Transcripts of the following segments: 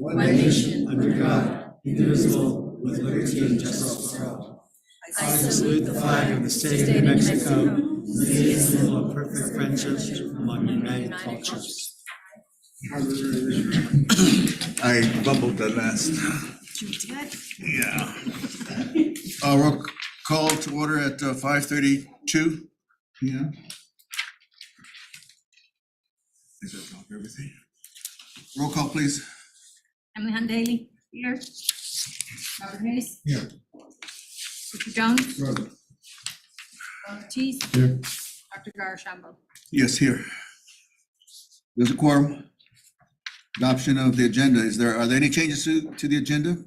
one nation, under God, indivisible, with liberty and justice for all. I salute the flag of the state of New Mexico, the symbol of perfect friendship among united cultures. I bubbled the last. Yeah. Roll call to order at 5:32 p.m. Is that top everything? Roll call, please. Emily Hunt Daly, here. Robert Hayes. Here. Richard Jones. Brother. Ron Ortiz. Here. Dr. Garashambo. Yes, here. There's a quorum. Adoption of the agenda. Are there any changes to the agenda?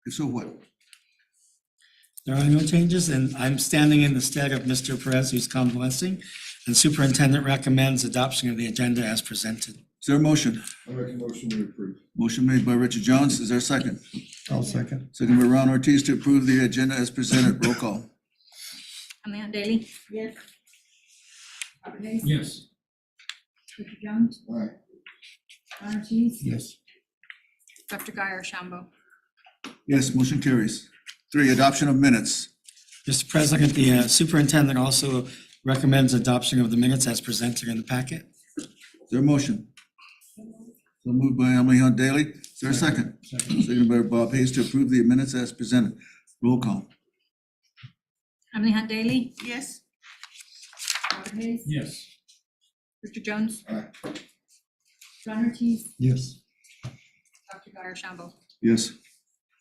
If so, what? There are no changes, and I'm standing in the stead of Mr. Perez, who's convalescing, and superintendent recommends adoption of the agenda as presented. Is there a motion? I make a motion to approve. Motion made by Richard Jones. Is there a second? I'll second. Second by Ron Ortiz to approve the agenda as presented. Roll call. Emily Hunt Daly. Yes. Robert Hayes. Yes. Richard Jones. Aye. Ron Ortiz. Yes. Dr. Garashambo. Yes, motion carries. 3, adoption of minutes. Mr. President, the superintendent also recommends adoption of the minutes as presented in the packet. Is there a motion? So moved by Emily Hunt Daly. Is there a second? Second by Bob Hayes to approve the minutes as presented. Roll call. Emily Hunt Daly. Yes. Robert Hayes. Yes. Richard Jones. Aye. Ron Ortiz. Yes. Dr. Garashambo. Yes,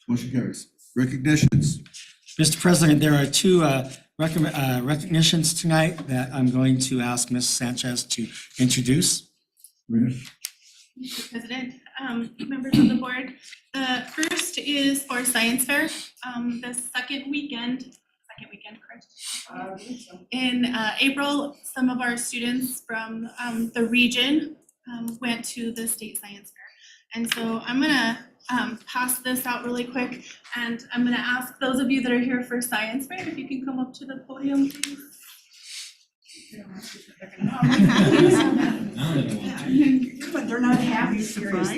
motion carries. Recognitions. Mr. President, there are two recognitions tonight that I'm going to ask Ms. Sanchez to introduce. Mr. President, members of the board, the first is for Science Fair. The second weekend, correct? In April, some of our students from the region went to the state science fair. And so I'm gonna pass this out really quick, and I'm gonna ask those of you that are here for Science Fair, if you can come up to the podium, please. But they're not happy, serious.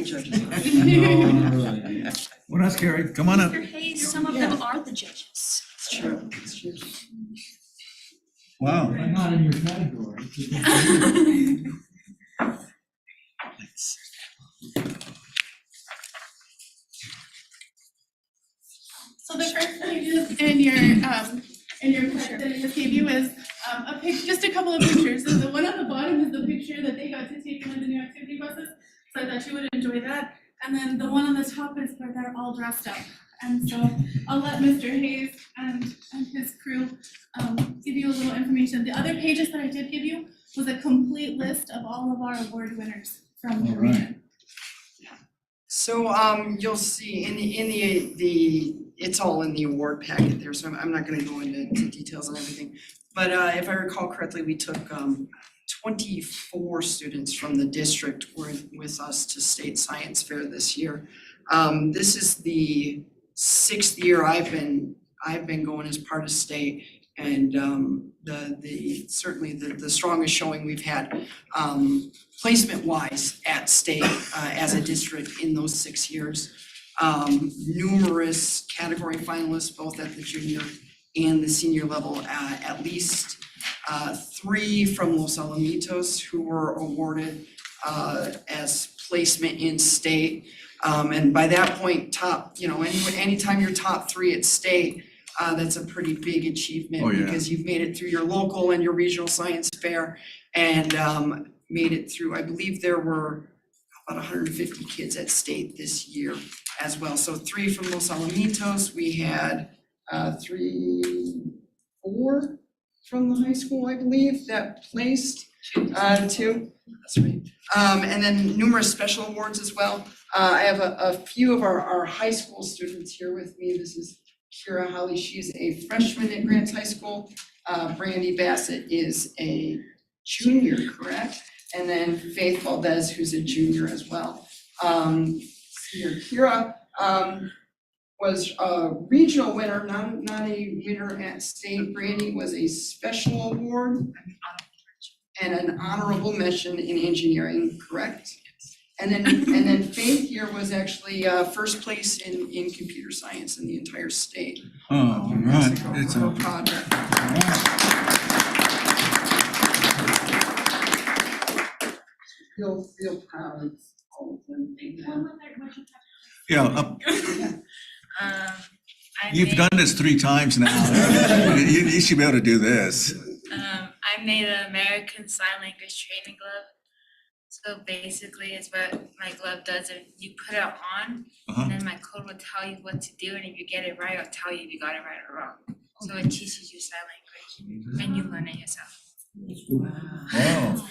We're not scary. Come on up. Mr. Hayes, some of them are the judges. It's true, it's true. Wow. I'm not in your category. So the first thing is in your packet that I just gave you is just a couple of pictures. So the one on the bottom is the picture that they got to take in the new activity buses. So I thought you would enjoy that. And then the one on the top is where they're all dressed up. And so I'll let Mr. Hayes and his crew give you a little information. The other pages that I did give you was a complete list of all of our award winners from the region. So you'll see in the it's all in the award packet there, so I'm not gonna go into details on everything. But if I recall correctly, we took 24 students from the district with us to State Science Fair this year. This is the 6th year I've been going as part of state, and certainly the strongest showing we've had placement wise at state as a district in those 6 years. Numerous category finalists both at the junior and the senior level, at least 3 from Los Alamitos who were awarded as placement in state. And by that point, anytime you're top 3 at state, that's a pretty big achievement. Oh, yeah. Because you've made it through your local and your regional science fair, and made it through, I believe there were about 150 kids at state this year as well. So 3 from Los Alamitos, we had 4 from the high school, I believe, that placed, 2, that's right. And then numerous special awards as well. I have a few of our high school students here with me. This is Kira Holly, she's a freshman at Grants High School. Brandy Bassett is a junior, correct? And then Faith Valdez, who's a junior as well. Kira was a regional winner, not a winner at state. Brandy was a special award and an honorable mention in engineering, correct? And then Faith here was actually first place in computer science in the entire state. Oh, right, it's For a a, project. Feel proud of all of them. yeah, you've done this 3 times now. You should be able to do this. I made an American Sign Language training glove. So basically, it's what my glove does. And you put it on, Uh-huh. and then my code will tell you what to do. And if you get it right, it'll tell you if you got it right or wrong. So it teaches you sign language, and you learn it yourself. Wow.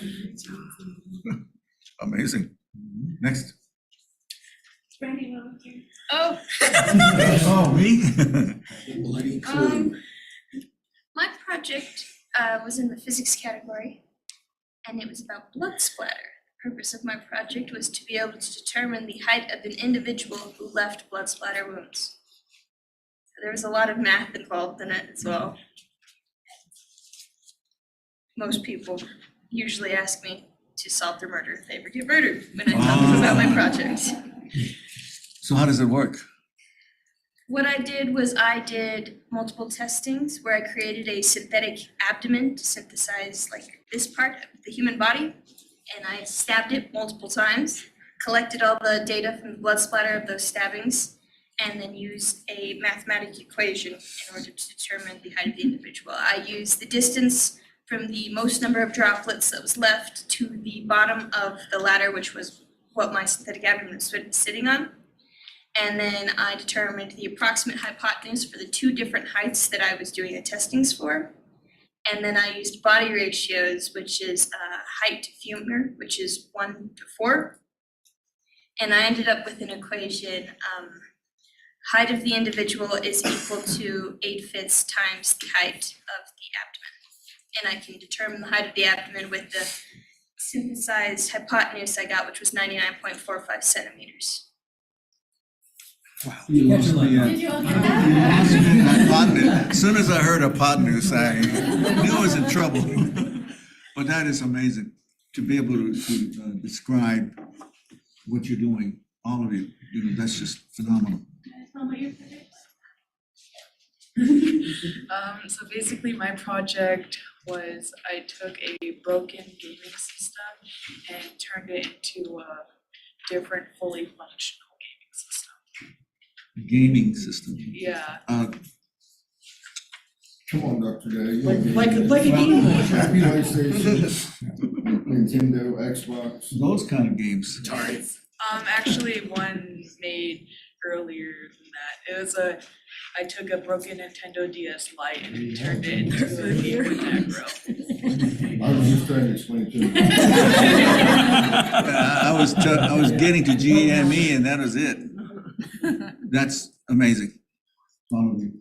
Amazing. Next. Brandy, what was your? Oh, Oh, me? my project was in the physics category, and it was about blood splatter. The purpose of my project was to be able to determine the height of an individual who left blood splatter wounds. So there was a lot of math involved in it as well. Most people usually ask me to solve their murder if they ever get murdered when I tell them about my project. So how does it work? What I did was I did multiple testings where I created a synthetic abdomen to synthesize like this part of the human body. And I stabbed it multiple times, collected all the data from the blood splatter of those stabbings, and then used a mathematical equation in order to determine the height of the individual. I used the distance from the most number of droplets that was left to the bottom of the ladder, which was what my synthetic abdomen was sitting on. And then I determined the approximate hypotenuse for the 2 different heights that I was doing the testings for. And then I used body ratios, which is height to femur, which is 1:4. And I ended up with an equation, height of the individual is equal to 8/5 times the height of the abdomen. And I can determine the height of the abdomen with the synthesized hypotenuse I got, which was 99.45 centimeters. Did you all get that? Hypotenuse. As soon as I heard hypotenuse, I knew I was in trouble. But that is amazing, to be able to describe what you're doing, all of you, that's just phenomenal. Tell me your project. So basically my project was I took a broken gaming system and turned it into a different fully functional gaming system. Gaming system. Yeah. Come on, Dr. Day. Like a Game Boy. PlayStation, Nintendo, Xbox. Those kind of games. Actually one made earlier than that. It was I took a broken Nintendo DS Lite and turned it into a Game Boy Macro. I was just trying to explain it to you. I was getting to GME and that was it. That's amazing. All of you,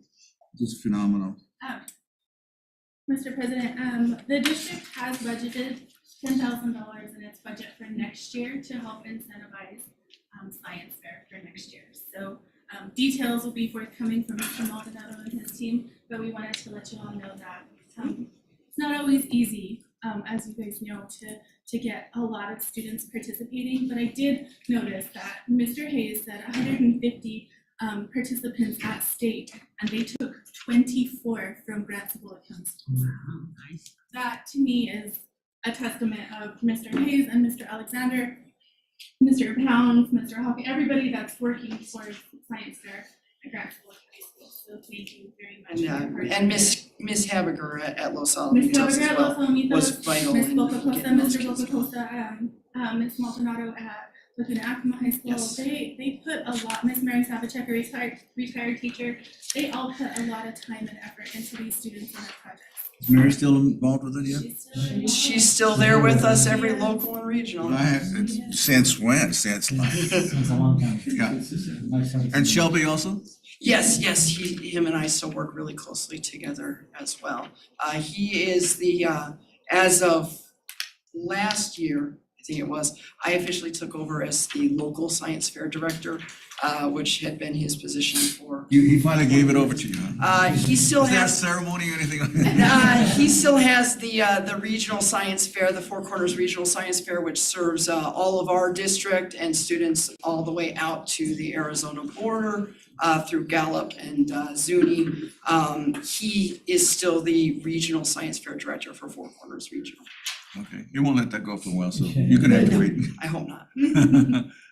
just phenomenal. Mr. President, the district has budgeted $10,000 in its budget for next year to help incentivize science fair for next year. So details will be forthcoming from Mr. Maldonado and his team, but we wanted to let you all know that it's not always easy, as you guys know, to get a lot of students participating. But I did notice that Mr. Hayes said 150 participants at state, and they took 24 from Grantsville County. Wow, nice. That to me is a testament of Mr. Hayes and Mr. Alexander, Mr. Pound, Mr. Hockey, everybody that's working for science fair at Grantsville High School. So thank you very much. for your hard And work. Miss Habiger at Los Ms. Alamitos as Gallagher at well Los Alamitos, was vital Ms. in Boca Costa, getting those Mr. kids Boca going. Costa, Ms. Maldonado at Laguna Acoma High School. Yes. They put a lot, Ms. Mary Savacek, a retired teacher, they all put a lot of time and effort into these students and their projects. Is Mary still involved with it yet? She's still involved. She's still there with us, every local and regional. Since when? Since like, Since a long time. yeah. My son- And Shelby also? Yes, him and I still work really closely together as well. He is the, as of last year, I think it was. I officially took over as the local science fair director, which had been his position for. He finally gave it over to you, huh? He still Was there a has. ceremony or anything like that? He still has the regional science fair, the Four Corners Regional Science Fair, which serves all of our district and students all the way out to the Arizona border through Gallup and Zuni. He is still the regional science fair director for Four Corners Regional. Okay, you won't let that go for a while, so you can activate. I hope not.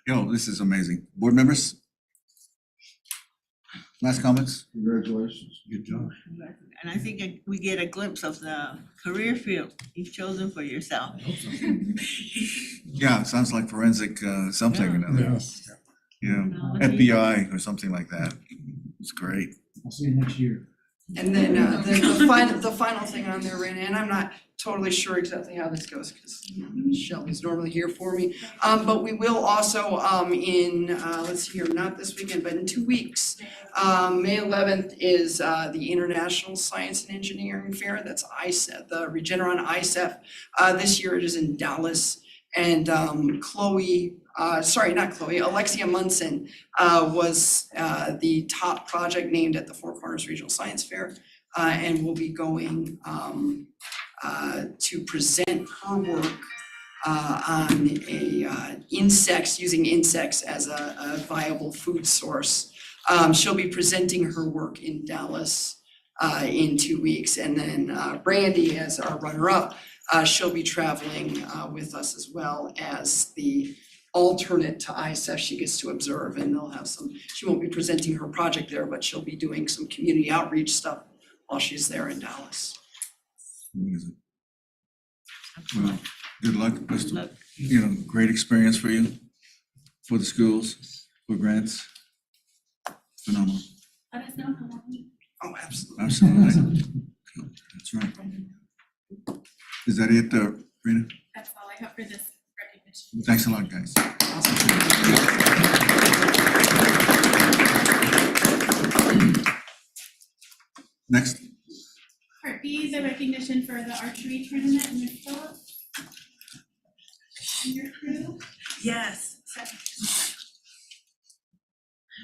Yo, this is amazing. Board members? Last comments? Congratulations. Good job. And I think we get a glimpse of the career field you've chosen for yourself. Yeah, it sounds like forensic something or another. Yeah, FBI or something like that. It's great. I'll see you next year. And then the final thing on there, Raina, and I'm not totally sure exactly how this goes because Shelley's normally here for me. But we will also let's see here, not this weekend, but in 2 weeks. May 11th is the International Science and Engineering Fair. That's ICEF, the Regeneron ICEF. This year it is in Dallas. And Alexia Munson was the top project named at the Four Corners Regional Science Fair, and will be going to present her work on using insects as a viable food source. She'll be presenting her work in Dallas in 2 weeks, and then Brandy, as our runner-up, she'll be traveling with us as well as the alternate to ISEF. She gets to observe, and they'll have she won't be presenting her project there, but she'll be doing some community outreach stuff while she's there in Dallas. Amazing. Well, good luck, best of, great experience for you, for the schools, for grants. Phenomenal. Let us know how long. Oh, absolutely. Absolutely. That's right. Is that it, Rena? That's all I have for this recognition. Thanks a lot, guys. Next. Part B is a recognition for the archery tournament in Midville. And your crew. Yes.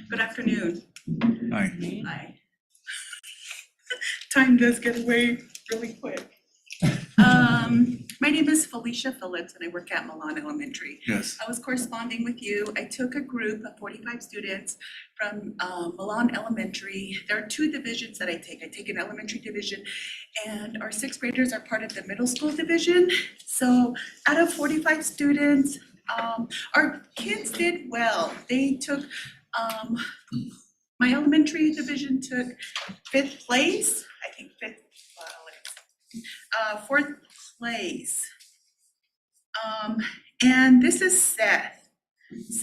Good afternoon. Hi. Hi. Time does get away really quick. My name is Felicia Phillips and I work at Milan Elementary. Yes. I was corresponding with you. I took a group of 45 students from Milan Elementary. There are 2 divisions that I take. I take an elementary division and our 6th graders are part of the middle school division. So out of 45 students, our kids did well. They took, my elementary division took 5th place, I think 5th, 4th place. And this is Seth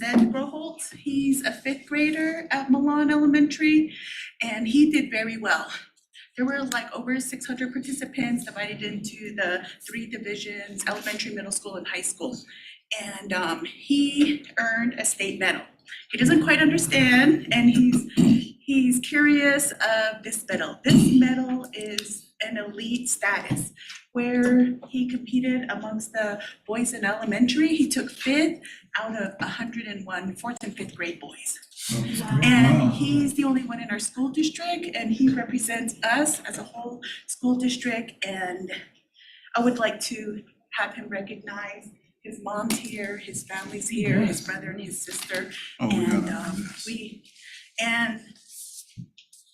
Groholt. He's a 5th grader at Milan Elementary, and he did very well. There were like over 600 participants divided into the 3 divisions, elementary, middle school, and high school. And he earned a state medal. He doesn't quite understand, and he's curious of this medal. This medal is an elite status where he competed amongst the boys in elementary. He took 5th out of 101 4th and 5th grade boys. And he's the only one in our school district, and he represents us as a whole school district. And I would like to have him recognize his mom's here, his family's here, his brother and his sister. And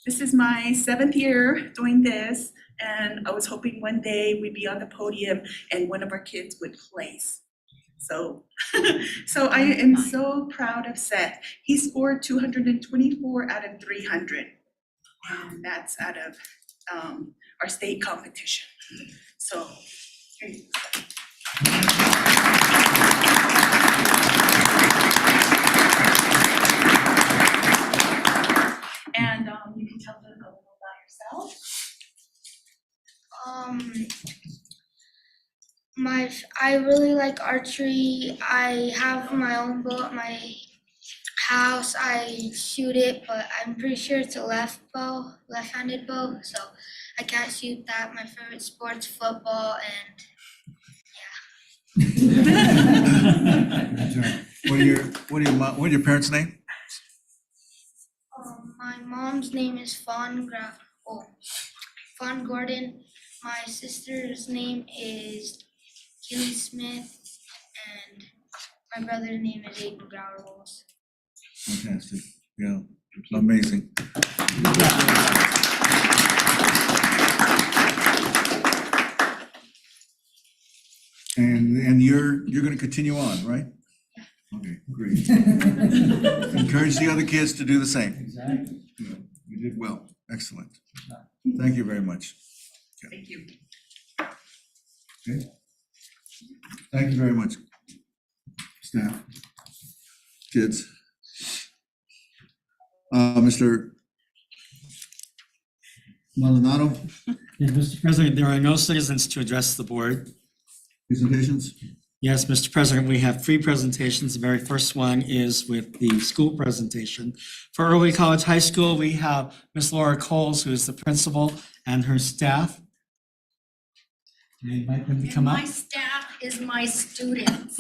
this is my 7th year doing this, and I was hoping one day we'd be on the podium and one of our kids would place. So I am so proud of Seth. He scored 224 out of 300, and that's out of our state competition. So here you go. And you can tell them a little about yourself. I really like archery. I have my own bow at my house. I shoot it, but I'm pretty sure it's a left-handed bow, so I can't shoot that. My favorite sport's football, and What are your parents' name? My mom's name is Fawn Gordon. My sister's name is Keely Smith, and my brother's name is Aiden Growers. Fantastic, yeah, amazing. And you're gonna continue on, right? Okay, great. Encourage the other kids to do the same. Exactly. Yeah, you did well, excellent. Thank you very much. Thank you. Okay. Thank you very much, staff, kids. Mr. Maldonado, Yes, Mr. President, there are no citizens to address the board. presentations? Yes, Mr. President, we have 3 presentations. The very first one is with the school presentation. For Early College High School, we have Ms. Laura Coles, who is the principal, and her staff. Can I invite them to come up? My staff is my students.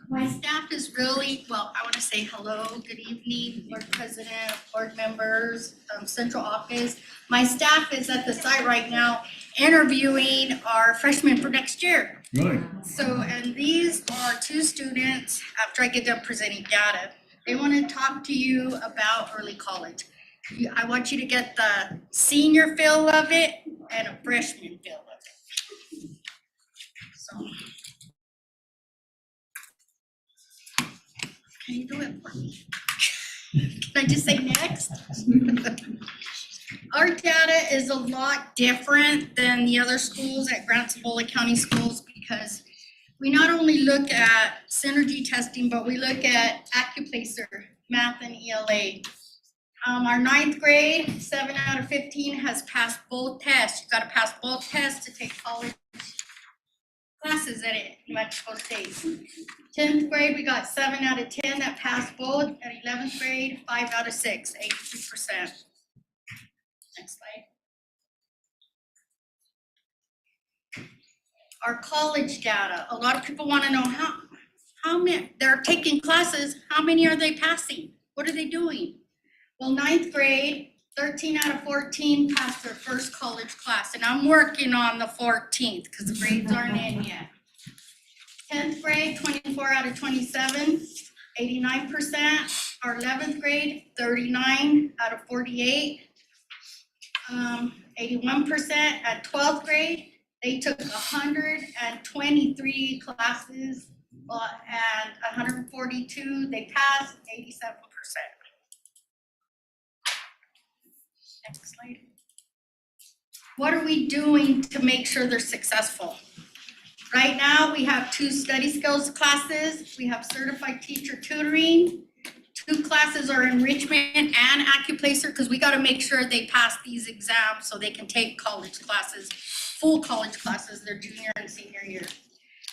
My staff is really, well, I want to say hello, good evening, board president, board members, central office. My staff is at the site right now interviewing our freshmen for next year. Really? So, and these are 2 students, after I get done presenting data, they want to talk to you about early college. I want you to get the senior feel of it and a freshman feel of it. So. Can you do it for me? Can I just say next? Our data is a lot different than the other schools at Grants and Bola County schools because we not only look at synergy testing, but we look at AccuPlacer, math and ELA. Our 9th grade, 7 out of 15 has passed both tests. You've got to pass both tests to take college classes at it, New Mexico State. 10th grade, we got 7 out of 10 that passed both. At 11th grade, 5 out of 6, 83%. Next slide. Our college data, a lot of people want to know how many, they're taking classes, how many are they passing? What are they doing? Well, 9th grade, 13 out of 14 passed their first college class, and I'm working on the 14th because the grades aren't in yet. 10th grade, 24 out of 27, 89%. Our 11th grade, 39 out of 48, 81%. At 12th grade, they took 123 classes, and 142, they passed, 87%. Next slide. What are we doing to make sure they're successful? Right now, we have 2 study skills classes. We have certified teacher tutoring. 2 classes are enrichment and AccuPlacer because we got to make sure they pass these exams so they can take college classes, full college classes, their junior and senior year.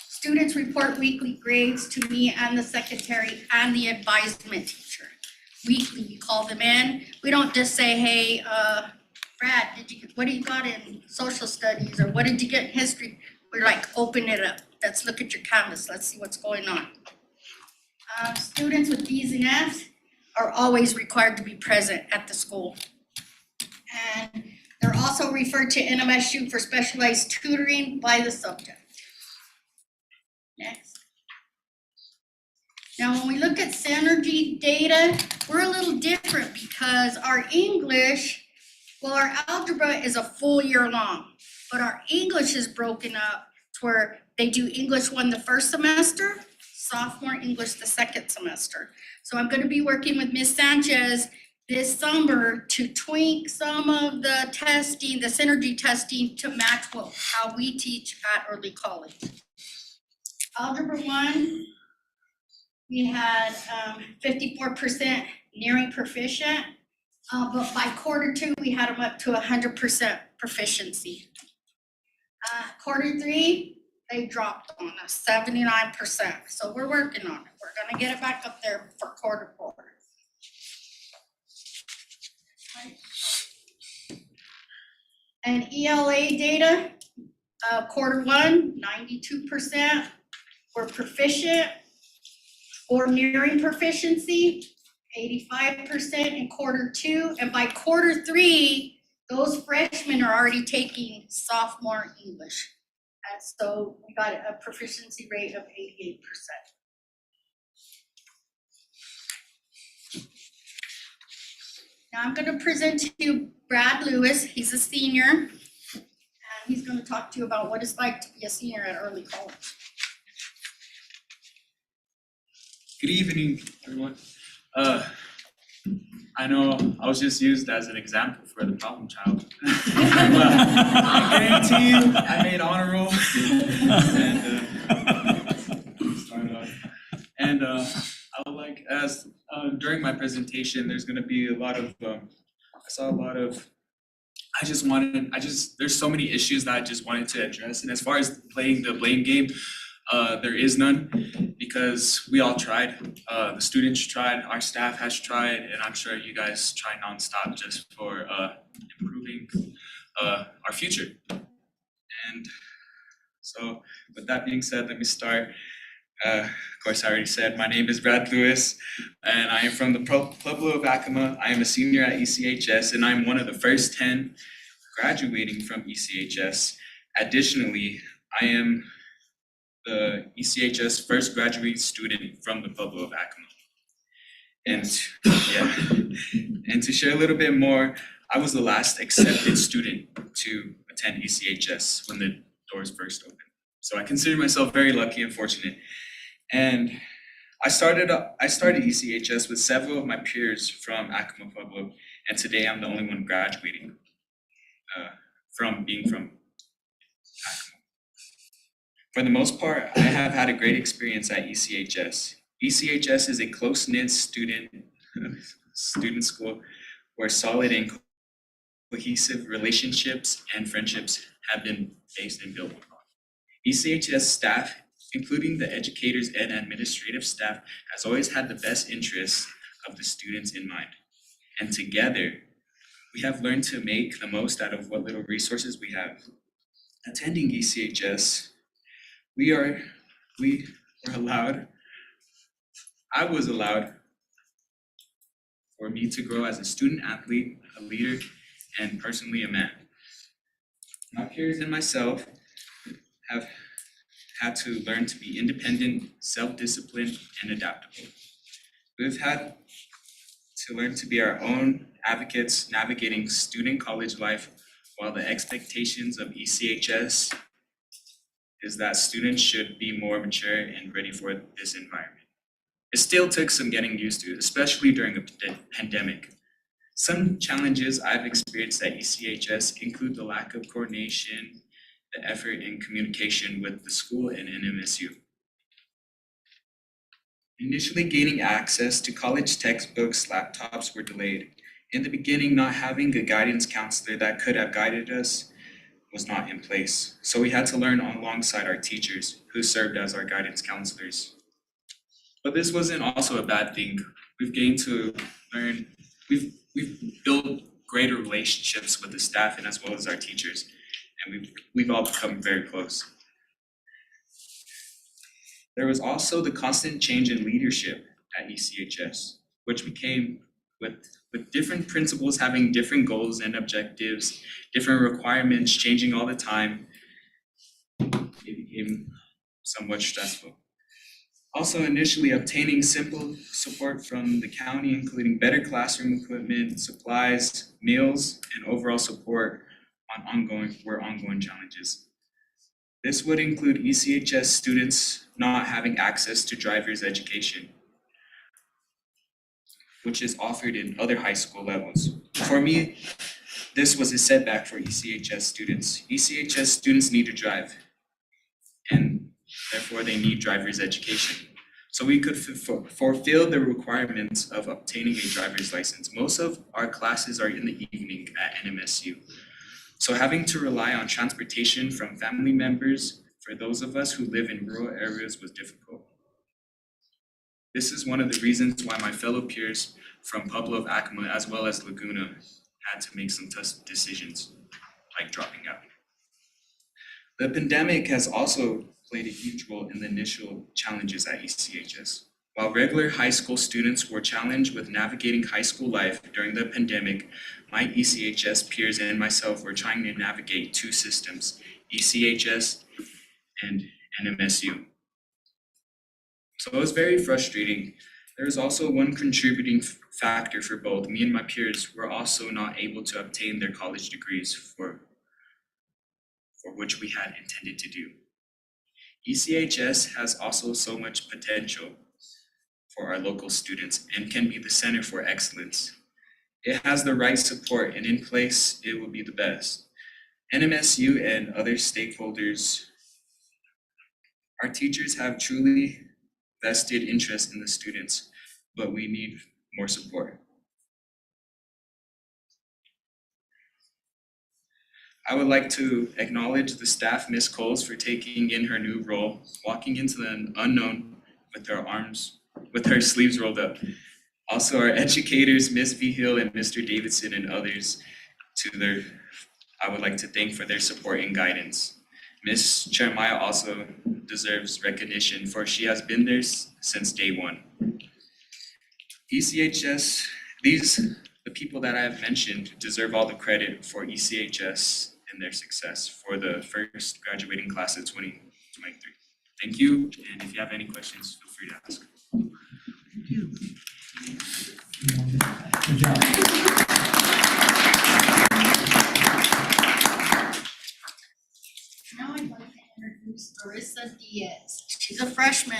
Students report weekly grades to me and the secretary and the advisement teacher. Weekly, we call them in. We don't just say, hey, Brad, what do you got in social studies or what did you get in history? We're like, open it up. Let's look at your canvas. Let's see what's going on. Students with D's and F's are always required to be present at the school. And they're also referred to NMSU for specialized tutoring by the subject. Next. Now, when we look at Synergy data, we're a little different because our English, well, our algebra is a full year long, but our English is broken up to where they do English 1 the first semester, sophomore English the second semester. So I'm going to be working with Ms. Sanchez this summer to tweak some of the testing, the Synergy testing to match how we teach at early college. Algebra 1. We had 54% nearing proficient, but by quarter 2, we had them up to 100% proficiency. Quarter 3, they dropped on us, 79%. So we're working on it. We're gonna get it back up there for quarter 4. And ELA data, quarter 1, 92%. were proficient or nearing proficiency, 85% in quarter 2, and by quarter 3, those freshmen are already taking sophomore English. And so we got a proficiency rate of 88%. Now I'm going to present to you Brad Lewis. He's a senior, and he's going to talk to you about what it's like to be a senior at early college. Good evening, everyone. I know I was just used as an example for the problem child. But I guarantee you, I made honor roll. And I would like, as during my presentation, there's gonna be a lot of, there's so many issues that I just wanted to address. And as far as playing the blame game, there is none, because we all tried. The students tried, our staff has tried, and I'm sure you guys try nonstop just for improving our future. And so with that being said, let me start. Of course, I already said, my name is Brad Lewis, and I am from the Pueblo of Acoma. I am a senior at ECHS, and I'm one of the first 10 graduating from ECHS. Additionally, I am the ECHS first graduate student from the Pueblo of Acoma. And to share a little bit more, I was the last accepted student to attend ECHS when the doors first opened. So I consider myself very lucky and fortunate. And I started ECHS with several of my peers from Acoma Pueblo, and today I'm the only one graduating from Acoma. For the most part, I have had a great experience at ECHS. ECHS is a close-knit student school where solid and cohesive relationships and friendships have been based and built upon. ECHS staff, including the educators and administrative staff, has always had the best interests of the students in mind. And together, we have learned to make the most out of what little resources we have. Attending ECHS, I was allowed for me to grow as a student athlete, a leader, and personally a man. My peers and myself have had to learn to be independent, self-disciplined, and adaptable. We've had to learn to be our own advocates navigating student college life, while the expectations of ECHS is that students should be more mature and ready for this environment. It still took some getting used to, especially during a pandemic. Some challenges I've experienced at ECHS include the lack of coordination, the effort and communication with the school and NMSU. Initially gaining access to college textbooks, laptops were delayed. In the beginning, not having a guidance counselor that could have guided us was not in place. So we had to learn alongside our teachers who served as our guidance counselors. But this wasn't also a bad thing. We've gained to learn, we've built greater relationships with the staff and as well as our teachers. And we've all become very close. There was also the constant change in leadership at ECHS, which became with different principals having different goals and objectives, different requirements changing all the time. It became somewhat stressful. Also, initially obtaining simple support from the county, including better classroom equipment, supplies, meals, and overall support were ongoing challenges. This would include ECHS students not having access to driver's education, which is offered in other high school levels. For me, this was a setback for ECHS students. ECHS students need to drive, and therefore they need driver's education. So we could fulfill the requirements of obtaining a driver's license. Most of our classes are in the evening at NMSU. So having to rely on transportation from family members for those of us who live in rural areas was difficult. This is one of the reasons why my fellow peers from Pueblo of Acoma as well as Laguna had to make some tough decisions, like dropping out. The pandemic has also played a huge role in the initial challenges at ECHS. While regular high school students were challenged with navigating high school life during the pandemic, my ECHS peers and myself were trying to navigate two systems, ECHS and NMSU. So it was very frustrating. There was also one contributing factor for both. Me and my peers were also not able to obtain their college degrees for which we had intended to do. ECHS has also so much potential for our local students and can be the center for excellence. It has the right support, and in place, it will be the best. NMSU and other stakeholders, our teachers have truly vested interest in the students, but we need more support. I would like to acknowledge the staff, Ms. Coles, for taking in her new role, walking into the unknown with her sleeves rolled up. Also our educators, Ms. Vigil and Mr. Davidson and others, I would like to thank for their support and guidance. Ms. Jeremiah also deserves recognition for she has been there since day one. ECHS, the people that I have mentioned deserve all the credit for ECHS and their success for the first graduating class of 2023. Thank you, and if you have any questions, feel free to ask. Good job. Now I'd like to introduce Marissa Diaz. She's a freshman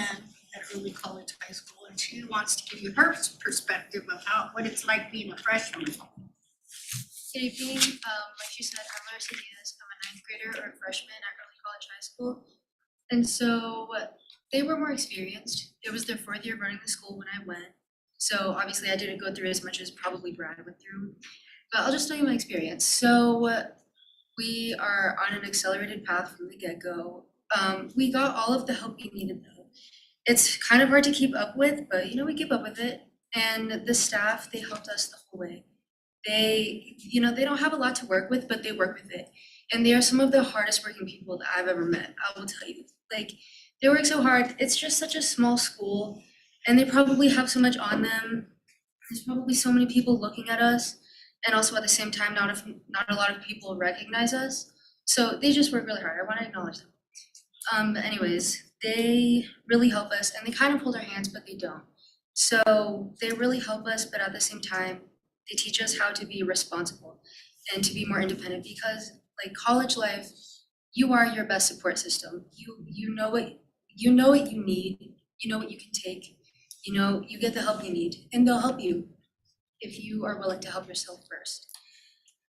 at Early College High School, and she wants to give you her perspective of what it's like being a freshman. Good evening. Like she said, I'm Marissa Diaz. I'm a ninth grader or a freshman at Early College High School. And so they were more experienced. It was their fourth year running the school when I went. So obviously I didn't go through as much as probably Brad went through, but I'll just tell you my experience. So we are on an accelerated path from the get-go. We got all of the help we needed though. It's kind of hard to keep up with, but we keep up with it. And the staff, they helped us the whole way. They don't have a lot to work with, but they work with it. And they are some of the hardest working people that I've ever met, I will tell you. Like, they work so hard. It's just such a small school, and they probably have so much on them. There's probably so many people looking at us, and also at the same time, not a lot of people recognize us. So they just work really hard. I want to acknowledge them. But anyways, they really help us, and they kind of hold our hands, but they don't. So they really help us, but at the same time, they teach us how to be responsible and to be more independent, because like college life, you are your best support system. You know what you need, you know what you can take, you get the help you need, and they'll help you if you are willing to help yourself first.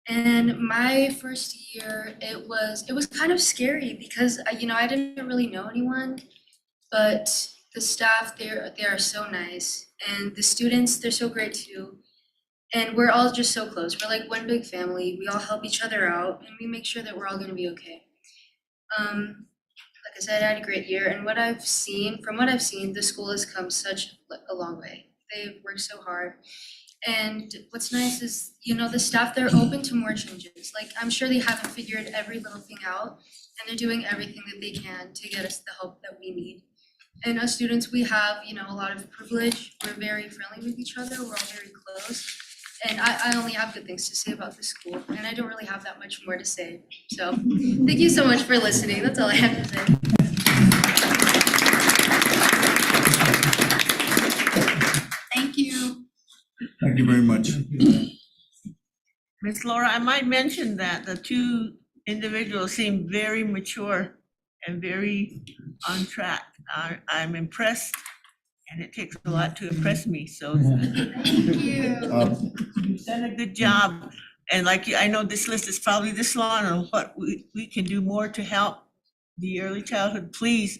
And my first year, it was kind of scary because I didn't really know anyone, but the staff they are so nice, and the students, they're so great too. And we're all just so close. We're like one big family. We all help each other out, and we make sure that we're all gonna be okay. Like I said, I had a great year, and from what I've seen, the school has come such a long way. They've worked so hard. And what's nice is, the staff, they're open to more changes. Like, I'm sure they haven't figured every little thing out, and they're doing everything that they can to get us the help that we need. And as students, we have, a lot of privilege. We're very friendly with each other. We're all very close. And I only have good things to say about the school, and I don't really have that much more to say. So thank you so much for listening. That's all I have to say. Thank you. Thank you very much. Ms. Laura, I might mention that the two individuals seem very mature and very on track. I'm impressed, and it takes a lot to impress me, so. Thank you. You've done a good job, and I know this list is probably this long on what we can do more to help the early childhood. Please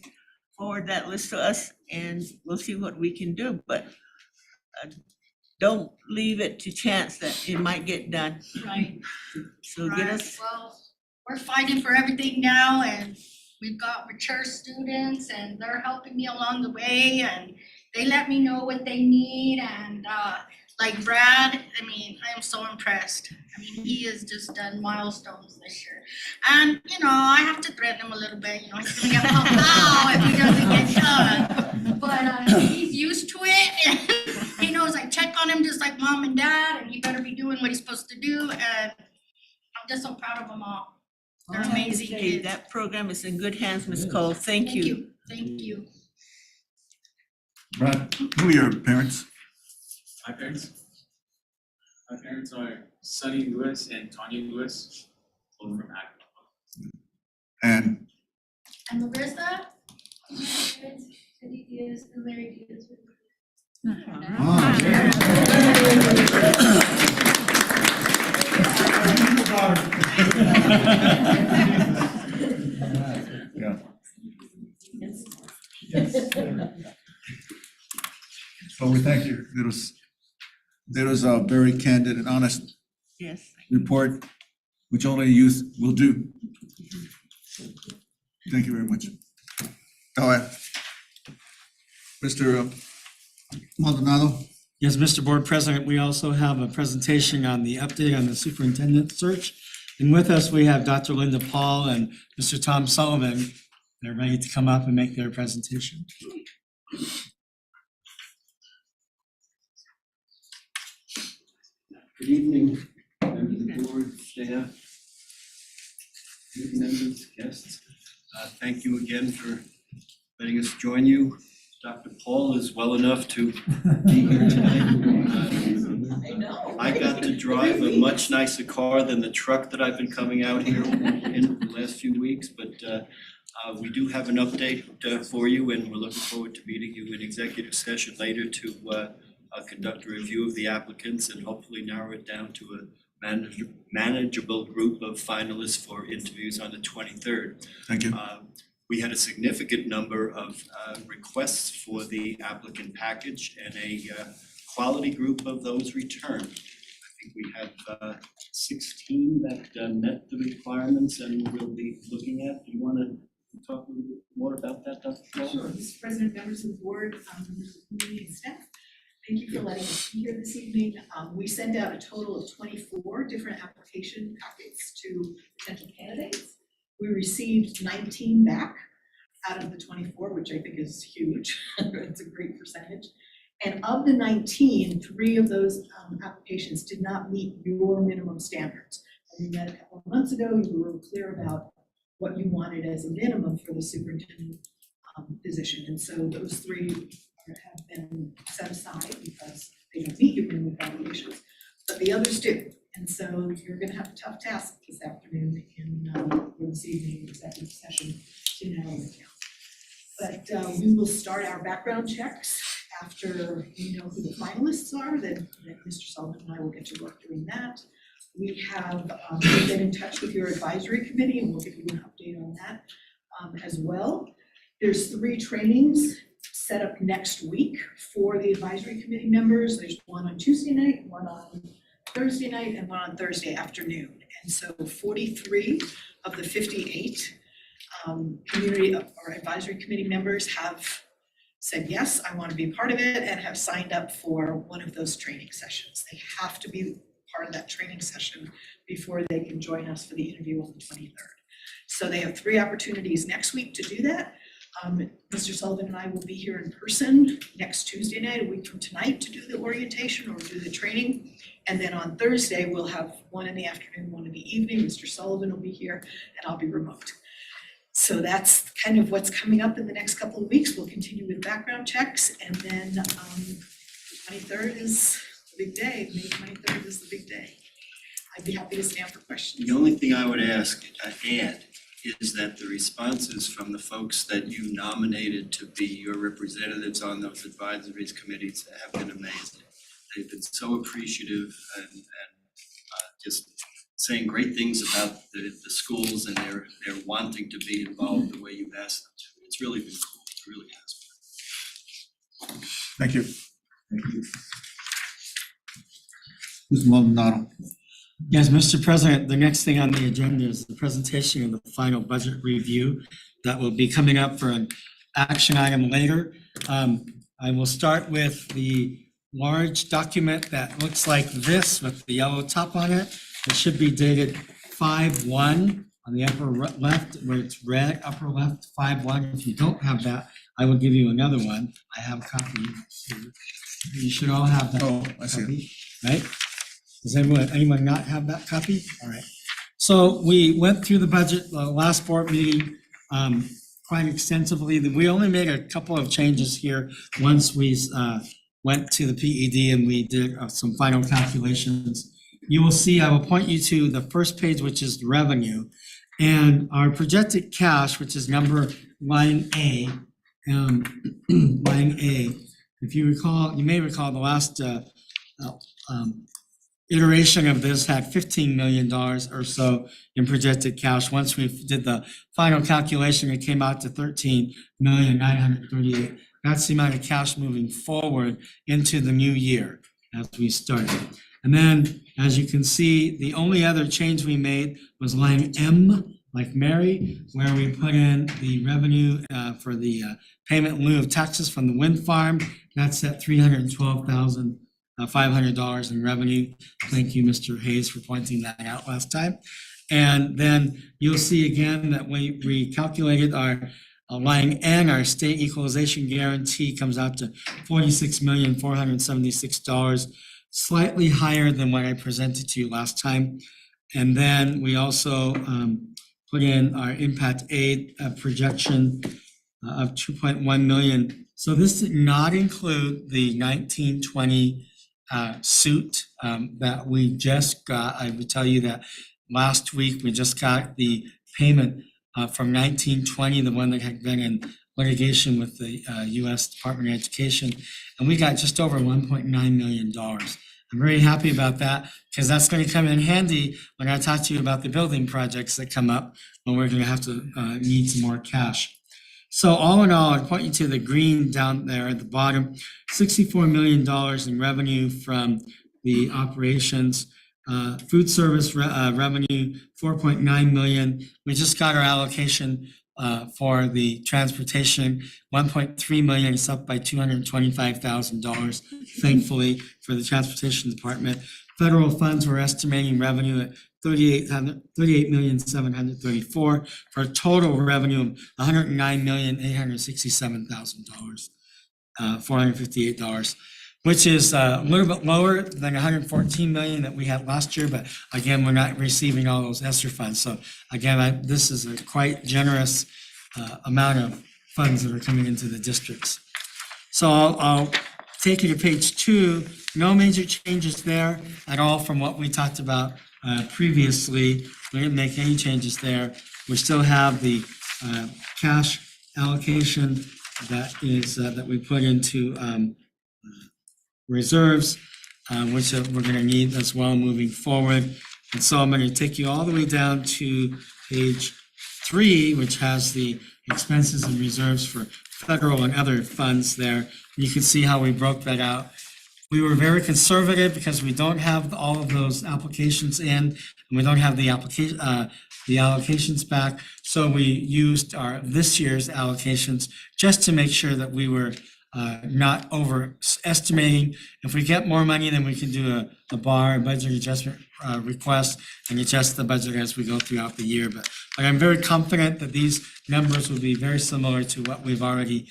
forward that list to us, and we'll see what we can do, but don't leave it to chance that it might get done. Right. So get us. Well, we're fighting for everything now, and we've got mature students, and they're helping me along the way, and they let me know what they need. And Like Brad, I mean, I am so impressed. I mean, he has just done milestones this year. And, you know, I have to threaten him a little bit, you know, he's gonna get pumped out if he doesn't get done. But he's used to it and he knows I check on him just like mom and dad and he better be doing what he's supposed to do. And I'm just so proud of them all. They're amazing Hey, kids. that program is in good hands, Ms. Cole. Thank you. Thank you. Brad, who are your parents? My parents? My parents are Sonny Lewis and Tanya Lewis, both from Akron. And And Marissa? Cindy Diaz and Larry Diaz. Yeah. So we thank you. That was a very candid and honest Yes. report, which only youth will do. Thank you very much. All right. Mr. Maldonado? Yes, Mr. Board President, we also have a presentation on the update on the superintendent search. And with us, we have Dr. Linda Paul and Mr. Tom Sullivan. They're ready to come up and make their presentation. Good evening, members of the board, staff, committee members, guests. Thank you again for letting us join you. Dr. Paul is well enough to be here tonight. I know. I got to drive a much nicer car than the truck that I've been coming out here in the last few weeks, but we do have an update for you, and we're looking forward to meeting you in executive session later to conduct a review of the applicants and hopefully narrow it down to a manageable group of finalists for interviews on the 23rd. Thank you. We had a significant number of requests for the applicant package and a quality group of those returned. I think we have 16 that met the requirements and we'll be looking at. Do you want to talk a little bit more about that, Dr. Paul? Sure, Mr. President, members of the board, members of the community and staff, thank you for letting us be here this evening. We sent out a total of 24 different application packets to potential candidates. We received 19 back out of the 24, which I think is huge. It's a great percentage. And of the 19, 3 of those applications did not meet your minimum standards. And we met a couple of months ago, you were clear about what you wanted as a minimum for the superintendent position. And so those 3 have been set aside because they don't meet your minimum qualifications, but the others do. And so you're gonna have a tough task this afternoon or this evening in executive session to narrow it down. But we will start our background checks after we know who the finalists are, then Mr. Sullivan and I will get to work doing that. We have been in touch with your advisory committee and we'll give you an update on that as well. There's 3 trainings set up next week for the advisory committee members. There's one on Tuesday night, one on Thursday night, and one on Thursday afternoon. And so 43 of the 58 community or advisory committee members have said, yes, I want to be part of it, and have signed up for one of those training sessions. They have to be part of that training session before they can join us for the interview on the 23rd. So they have 3 opportunities next week to do that. Mr. Sullivan and I will be here in person next Tuesday night, a week from tonight, to do the orientation or do the training. And then on Thursday, we'll have one in the afternoon, one in the evening. Mr. Sullivan will be here and I'll be remote. So that's kind of what's coming up in the next couple of weeks. We'll continue with background checks, and then the 23rd is the big day. May 23rd is the big day. I'd be happy to stand for questions. The only thing I would add is that the responses from the folks that you nominated to be your representatives on those advisory committees have been amazing. They've been so appreciative and just saying great things about the schools, and they're wanting to be involved the way you've asked them to. It's really been cool, it really has been. Thank you. Thank you. Mr. Maldonado. Yes, Mr. President, the next thing on the agenda is the presentation of the final budget review that will be coming up for an action item later. I will start with the large document that looks like this with the yellow top on it. It should be dated 5/1 on the upper left, where it's red, upper left, 5/1. If you don't have that, I will give you another one. I have a copy. You should all have that. Oh, I see. copy, right? Does anyone not have that copy? All right. So we went through the budget, last board meeting, quite extensively. We only made a couple of changes here once we went to the PED and we did some final calculations. You will see, I will point you to the first page, which is revenue. And our projected cash, which is line A, line A. If you recall, you may recall the last iteration of this had $15 million or so in projected cash. Once we did the final calculation, it came out to $13,938,000. That's the amount of cash moving forward into the new year as we started. And then, as you can see, the only other change we made was line M, like Mary, where we put in the revenue for the payment in lieu of taxes from the wind farm. That's at $312,500 in revenue. Thank you, Mr. Hayes, for pointing that out last time. And then you'll see again that we recalculated our line N, our state equalization guarantee, comes out to $46,476, slightly higher than what I presented to you last time. And then we also put in our impact aid projection of 2.1 million. So this did not include the 1920 suit that we just got. I would tell you that last week we just got the payment from 1920, the one that had been in litigation with the U.S. Department of Education, and we got just over $1.9 million. I'm very happy about that because that's going to come in handy when I talk to you about the building projects that come up when we're going to have to need some more cash. So all in all, I'd point you to the green down there at the bottom, $64 million in revenue from the operations. Food service revenue, 4.9 million. We just got our allocation for the transportation, 1.3 million. It's up by $225,000, thankfully, for the transportation department. Federal funds, we're estimating revenue at $38,734,000 for a total revenue of $109,867,000, $458. Which is a little bit lower than 114 million that we had last year, but again, we're not receiving all those ESSER funds. So again, this is a quite generous amount of funds that are coming into the districts. So I'll take you to page 2. No major changes there at all from what we talked about previously. We didn't make any changes there. We still have the cash allocation that is that we put into reserves, which we're going to need as well moving forward. And so I'm going to take you all the way down to page 3, which has the expenses and reserves for federal and other funds there. You can see how we broke that out. We were very conservative because we don't have all of those applications in, and we don't have the allocations back. So we used this year's allocations just to make sure that we were not overestimating. If we get more money, then we can do a budget adjustment request and adjust the budget as we go throughout the year. But I'm very confident that these numbers will be very similar to what we've already,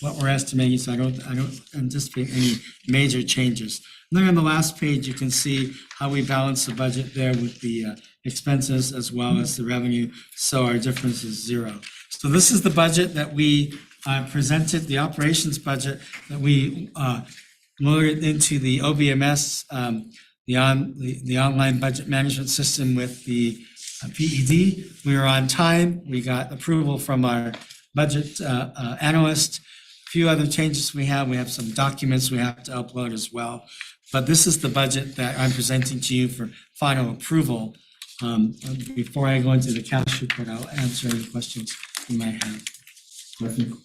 what we're estimating. So I don't anticipate any major changes. And then on the last page, you can see how we balance the budget there with the expenses as well as the revenue. So our difference is 0. So this is the budget that we presented, the operations budget that we loaded into the OBMS, the online budget management system with the PED. We were on time. We got approval from our budget analyst. A few other changes we have some documents we have to upload as well. But this is the budget that I'm presenting to you for final approval. Before I go into the cash report, I'll answer any questions you might have. Question?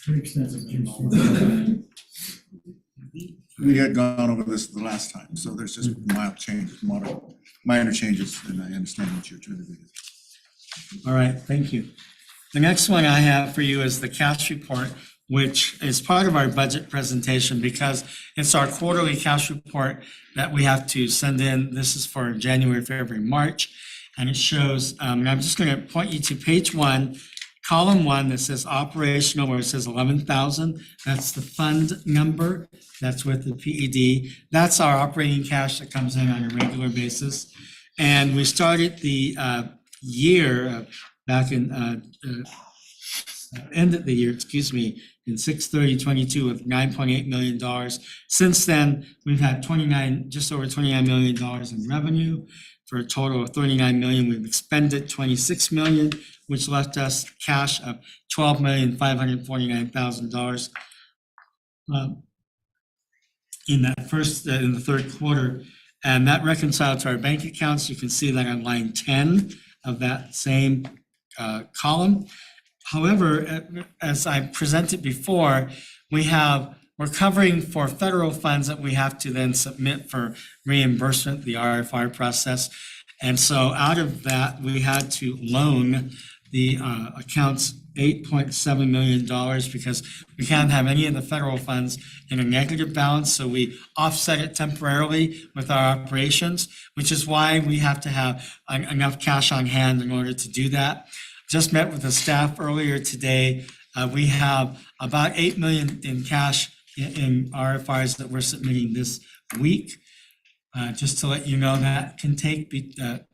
Pretty extensive. We had gone over this the last time, so there's just minor changes, and I understand what you're trying to do. All right, thank you. The next one I have for you is the cash report, which is part of our budget presentation because it's our quarterly cash report that we have to send in. This is for January, February, March. And it shows, and I'm just gonna point you to page 1, column 1 that says operational, where it says 11,000. That's the fund number. That's with the PED. That's our operating cash that comes in on a regular basis. And we started the year back in ended the year, excuse me, in 6/30/22 with $9.8 million. Since then, we've had just over $29 million in revenue for a total of $39 million. We've expended $26 million, which left us cash of $12,549,000 in the third quarter. And that reconciled to our bank accounts. You can see that on line 10 of that same column. However, as I presented before, we're covering for federal funds that we have to then submit for reimbursement, the RFR process. And so out of that, we had to loan the accounts $8.7 million because we can't have any of the federal funds in a negative balance. So we offset it temporarily with our operations, which is why we have to have enough cash on hand in order to do that. Just met with the staff earlier today. We have about $8 million in cash in RFIs that we're submitting this week. Just to let you know, that can take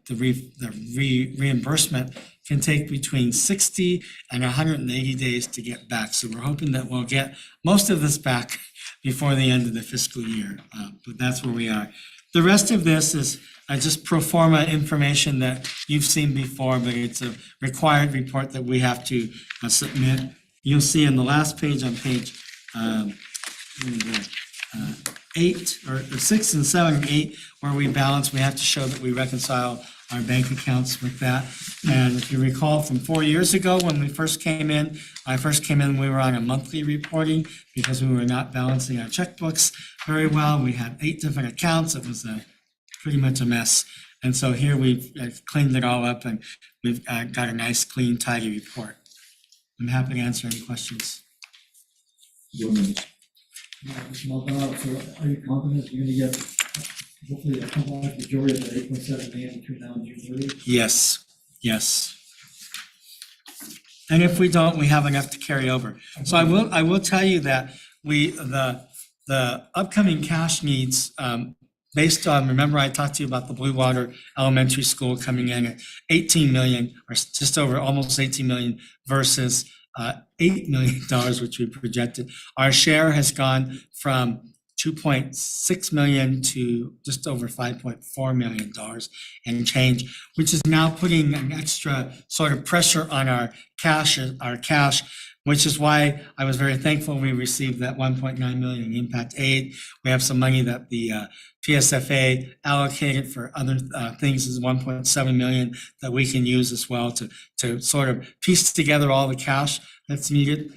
reimbursement can take between 60 and 180 days to get back. So we're hoping that we'll get most of this back before the end of the fiscal year. But that's where we are. The rest of this is just pro forma information that you've seen before, but it's a required report that we have to submit. You'll see in the last page on page 8 or 6 and 7 and 8, where we balance, we have to show that we reconcile our bank accounts with that. And if you recall from 4 years ago when I first came in, we were on a monthly reporting because we were not balancing our checkbooks very well. We had 8 different accounts. It was pretty much a mess. And so here we've cleaned it all up and we've got a nice, clean, tidy report. I'm happy to answer any questions. Mr. Maldonado, so are you confident you're gonna get hopefully a compromise majority of the 8.7 million between now and June 30th? Yes. And if we don't, we have enough to carry over. So I will tell you that the upcoming cash needs, based on, remember I talked to you about the Blue Water Elementary School coming in at 18 million, or just over almost 18 million versus $8 million, which we projected. Our share has gone from $2.6 million to just over $5.4 million and change, which is now putting an extra sort of pressure on our cash, which is why I was very thankful we received that 1.9 million in impact aid. We have some money that the PSFA allocated for other things, is 1.7 million that we can use as well to sort of piece together all the cash that's needed.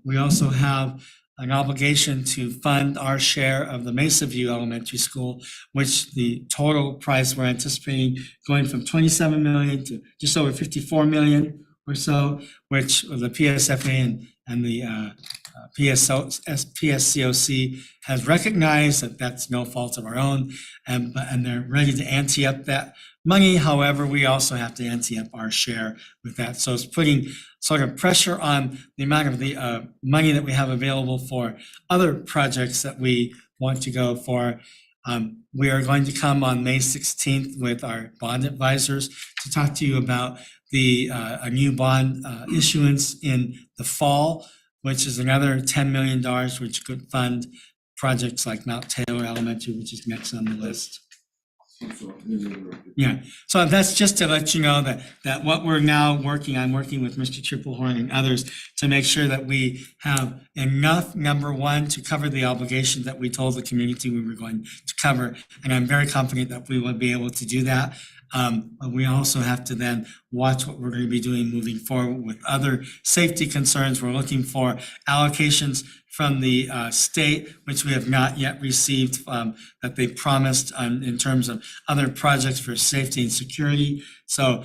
We also have an obligation to fund our share of the Mesa View Elementary School, which the total price we're anticipating going from 27 million to just over 54 million or so, which the PSFA and the PSCOC has recognized that that's no fault of our own, and they're ready to ante up that money. However, we also have to ante up our share with that. So it's putting sort of pressure on the amount of the money that we have available for other projects that we want to go for. We are going to come on May 16th with our bond advisors to talk to you about a new bond issuance in the fall, which is another $10 million, which could fund projects like Mount Taylor Elementary, which is next on the list. Yeah, so that's just to let you know that what we're now working with Mr. Triplehorn and others to make sure that we have enough, number one, to cover the obligation that we told the community we were going to cover. And I'm very confident that we will be able to do that. But we also have to then watch what we're going to be doing moving forward with other safety concerns. We're looking for allocations from the state, which we have not yet received, that they promised in terms of other projects for safety and security. So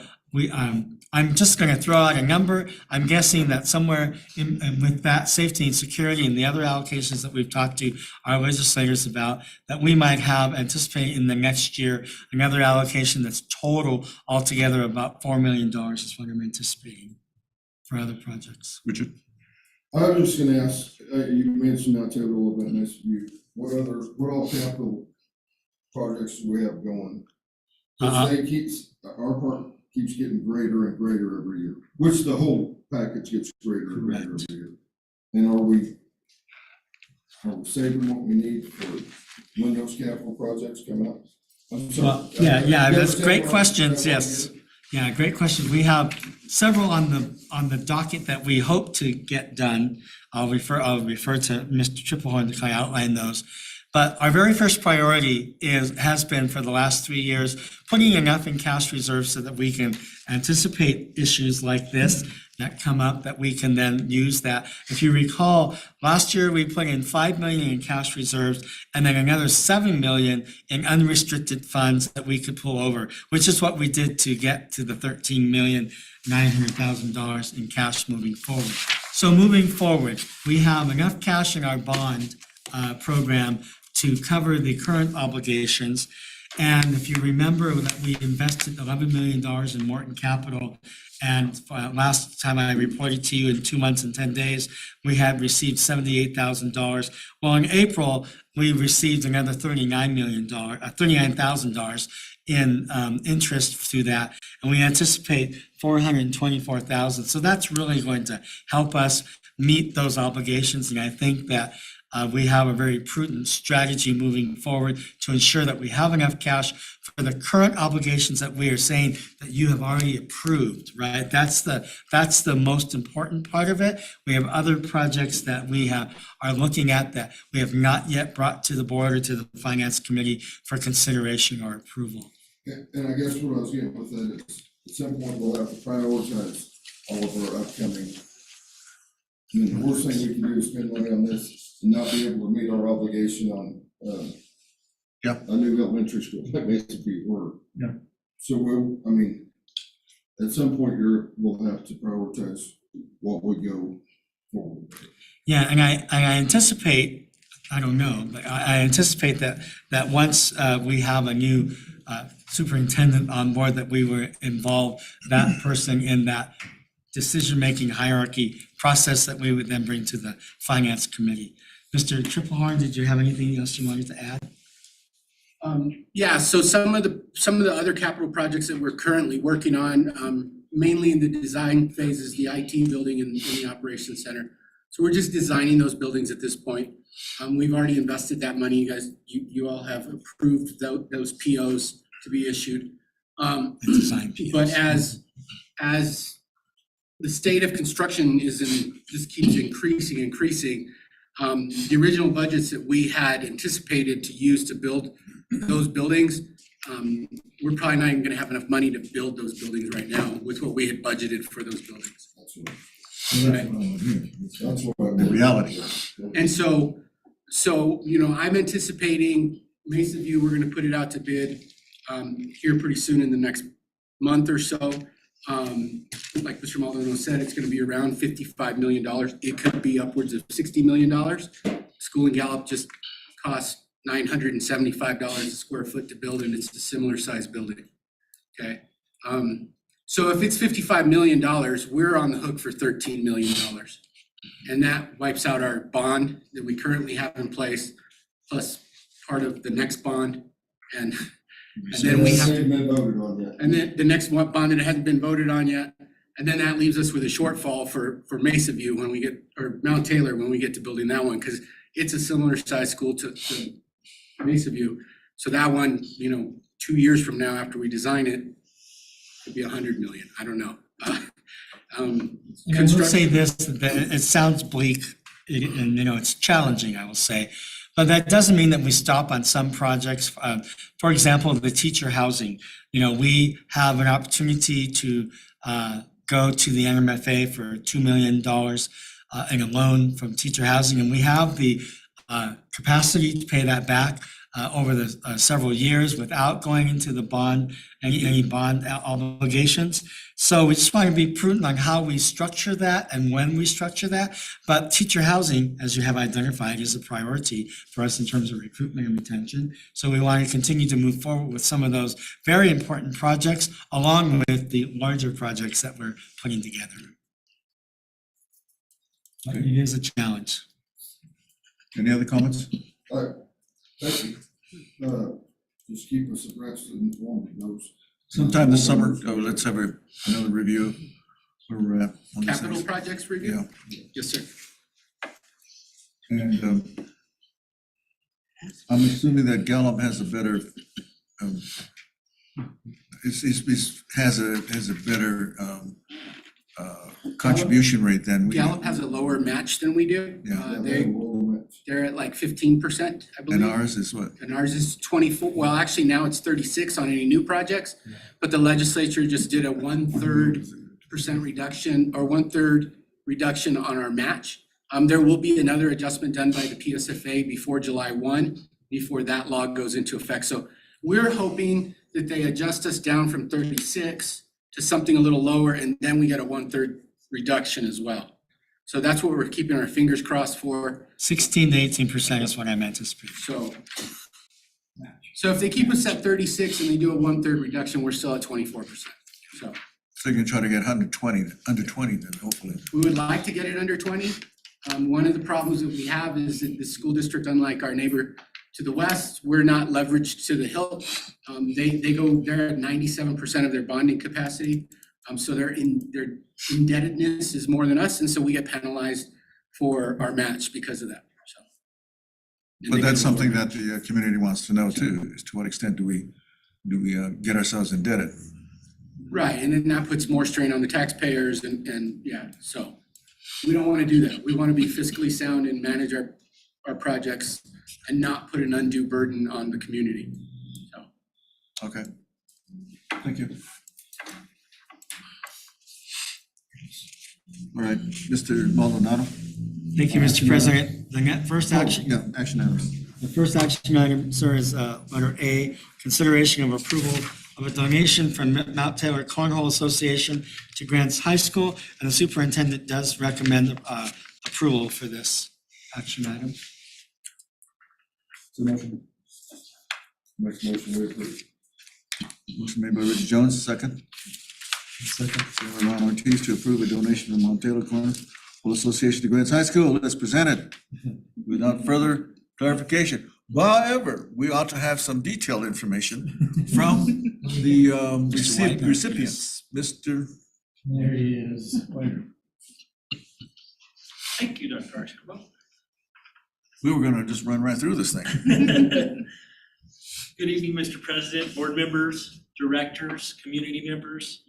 I'm just going to throw out a number. I'm guessing that somewhere with that safety and security and the other allocations that we've talked to our legislators about, that we might have anticipated in the next year another allocation that's total altogether about $4 million is what I'm anticipating for other projects. Richard? I was just gonna ask, you mentioned that too a little bit, nice of you, what all capital projects do we have going? The state keeps, our part keeps getting greater and greater every year, which the whole package gets greater and greater every year. And are we saving what we need for when those capital projects come up? I'm sorry. Well, yeah, that's great questions, yes. Yeah, great question. We have several on the docket that we hope to get done. I'll refer to Mr. Triplehorn to kind of outline those. But our very first priority has been for the last 3 years, putting enough in cash reserves so that we can anticipate issues like this that come up, that we can then use that. If you recall, last year we put in $5 million in cash reserves and then another $7 million in unrestricted funds that we could pull over, which is what we did to get to the $13,900,000 in cash moving forward. So moving forward, we have enough cash in our bond program to cover the current obligations. And if you remember that we invested $11 million in Morton Capital, and last time I reported to you in 2 months and 10 days, we had received $78,000. Well, in April, we received another $39,000 in interest through that, and we anticipate $424,000. So that's really going to help us meet those obligations, and I think that we have a very prudent strategy moving forward to ensure that we have enough cash for the current obligations that we are saying that you have already approved, right? That's the most important part of it. We have other projects that we are looking at that we have not yet brought to the board or to the finance committee for consideration or approval. And I guess what I was getting with that is, at some point, we'll have to prioritize all of our upcoming. I mean, the worst thing we can do is spend money on this and not be able to meet our obligation on, a new elementary school, that makes it be work. Yeah. So at some point, we'll have to prioritize what we go forward. Yeah, and I anticipate, I don't know, but I anticipate that once we have a new superintendent on board, that we were involved, that person in that decision-making hierarchy process that we would then bring to the finance committee. Mr. Triplehorn, did you have anything else you wanted to add? Yeah, so some of the other capital projects that we're currently working on, mainly in the design phase, is the IT building and the operations center. So we're just designing those buildings at this point. We've already invested that money. You guys, you all have approved those POs to be issued. But as the state of construction just keeps increasing, the original budgets that we had anticipated to use to build those buildings, we're probably not even gonna have enough money to build those buildings right now with what we had budgeted for those buildings. That's what The reality. And so, I'm anticipating Mesa View, we're gonna put it out to bid here pretty soon in the next month or so. Like Mr. Maldonado said, it's gonna be around $55 million. It could be upwards of $60 million. School in Gallup just cost $975 a square foot to build, and it's a similar size building, okay? So if it's $55 million, we're on the hook for $13 million. And that wipes out our bond that we currently have in place, plus part of the next bond, and then we have to. Been voted on yet. And then the next one bond that hasn't been voted on yet, and then that leaves us with a shortfall for Mesa View when we get, or Mount Taylor when we get to building that one, because it's a similar size school to Mesa View. So that one, 2 years from now, after we design it, could be 100 million. I don't know. I will say this, that it sounds bleak, and it's challenging, I will say. But that doesn't mean that we stop on some projects. For example, the teacher housing. We have an opportunity to go to the NMFA for $2 million in a loan from teacher housing, and we have the capacity to pay that back over the several years without going into the bond, any bond obligations. So we just want to be prudent on how we structure that and when we structure that. But teacher housing, as you have identified, is a priority for us in terms of recruitment and retention. So we want to continue to move forward with some of those very important projects, along with the larger projects that we're putting together. But it is a challenge. Any other comments? Thank you. Just keep us abreast and informed of those. Sometime this summer, let's have another review of where we're at on this. Capital projects review? Yes, sir. And I'm assuming that Gallup has a better, has a better contribution rate than we do. Gallup has a lower match than we do. Yeah. They're at like 15%, I believe. And ours is what? And ours is 24, well, actually now it's 36 on any new projects. But the legislature just did a 1/3% reduction or 1/3 reduction on our match. There will be another adjustment done by the PSFA before July 1, before that law goes into effect. So we're hoping that they adjust us down from 36 to something a little lower, and then we get a 1/3 reduction as well. So that's what we're keeping our fingers crossed for. 16 to 18% is what I'm anticipating. So if they keep us at 36 and they do a 1/3 reduction, we're still at 24%. So you can try to get under 20 then, hopefully. we would like to get it under 20. One of the problems that we have is that the school district, unlike our neighbor to the west, we're not leveraged to the hilt. They're at 97% of their bonding capacity. So their indebtedness is more than us, and so we get penalized for our match because of that, so. But that's something that the community wants to know too, is to what extent do we get ourselves indebted? Right, and then that puts more strain on the taxpayers and yeah, so we don't want to do that. We want to be fiscally sound and manage our projects and not put an undue burden on the community, so. Okay, thank you. All right, Mr. Maldonado. Thank you, Mr. President. The first action. Yeah, action items. The first action item, sir, is letter A, consideration of approval of a donation from Mount Taylor Cornhole Association to Grants High School, and the superintendent does recommend approval for this action item. Motion we approve. Motion made by Richard Jones, second. Second by Ron Ortiz to approve a donation from Mount Taylor Cornhole Association to Grants High School as presented. Without further clarification. However, we ought to have some detailed information from the recipients. Mr. There he is. Thank you, Dr. Archibald. We were gonna just run right through this thing. Good evening, Mr. President, board members, directors, community members.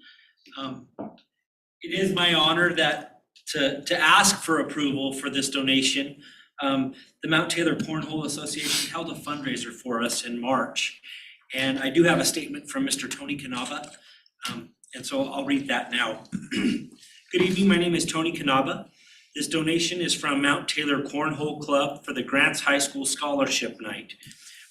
It is my honor to ask for approval for this donation. The Mount Taylor Cornhole Association held a fundraiser for us in March. And I do have a statement from Mr. Tony Canava. And so I'll read that now. Good evening, my name is Tony Canava. This donation is from Mount Taylor Cornhole Club for the Grants High School Scholarship Night.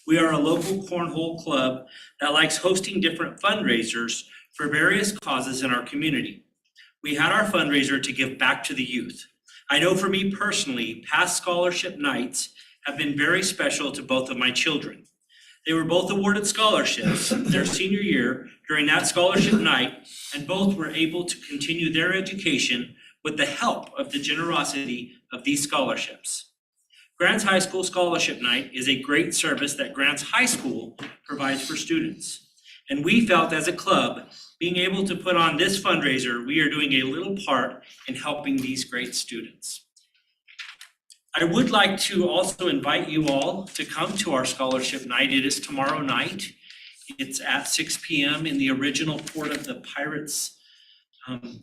We are a local cornhole club that likes hosting different fundraisers for various causes in our community. We had our fundraiser to give back to the youth. I know for me personally, past scholarship nights have been very special to both of my children. They were both awarded scholarships their senior year during that scholarship night, and both were able to continue their education with the help of the generosity of these scholarships. Grants High School Scholarship Night is a great service that Grants High School provides for students. And we felt as a club, being able to put on this fundraiser, we are doing a little part in helping these great students. I would like to also invite you all to come to our scholarship night. It is tomorrow night. It's at 6 p.m. in the original Port of the Pirates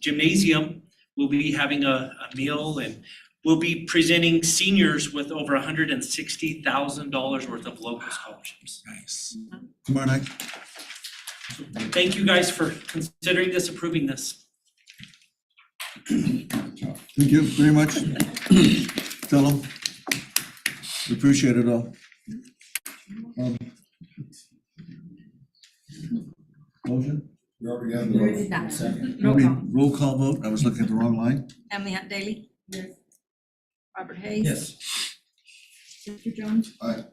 gymnasium. We'll be having a meal, and will be presenting seniors with over $160,000 worth of local scholarships. Nice. Tomorrow night? Thank you guys for considering this, approving this. Thank you very much. Tell them. We appreciate it all. Motion? We already had We already did the. that. Roll call. Roll call vote. I was looking at the wrong line. Emily Hunt Daly. Yes. Robert Hayes. Yes. Richard Jones. Aye.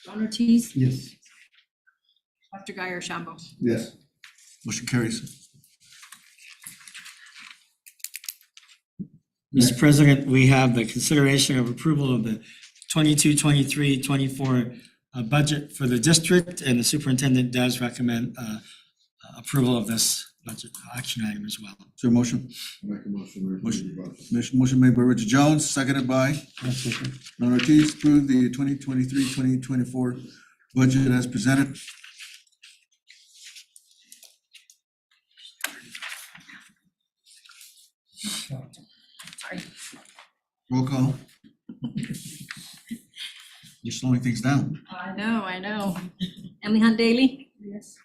Ron Ortiz. Yes. Dr. Guyer Shambo. Yes. Motion carries. Mr. President, we have the consideration of approval of the 22-23-24 budget for the district, and the superintendent does recommend approval of this budget action item as well. Is there a motion? Make a motion, we approve the budget. Motion made by Richard Jones, seconded by Ron Ortiz, approve the 2023-2024 budget as presented. Roll call. You're slowing things down. I know. Emily Hunt Daly. Yes.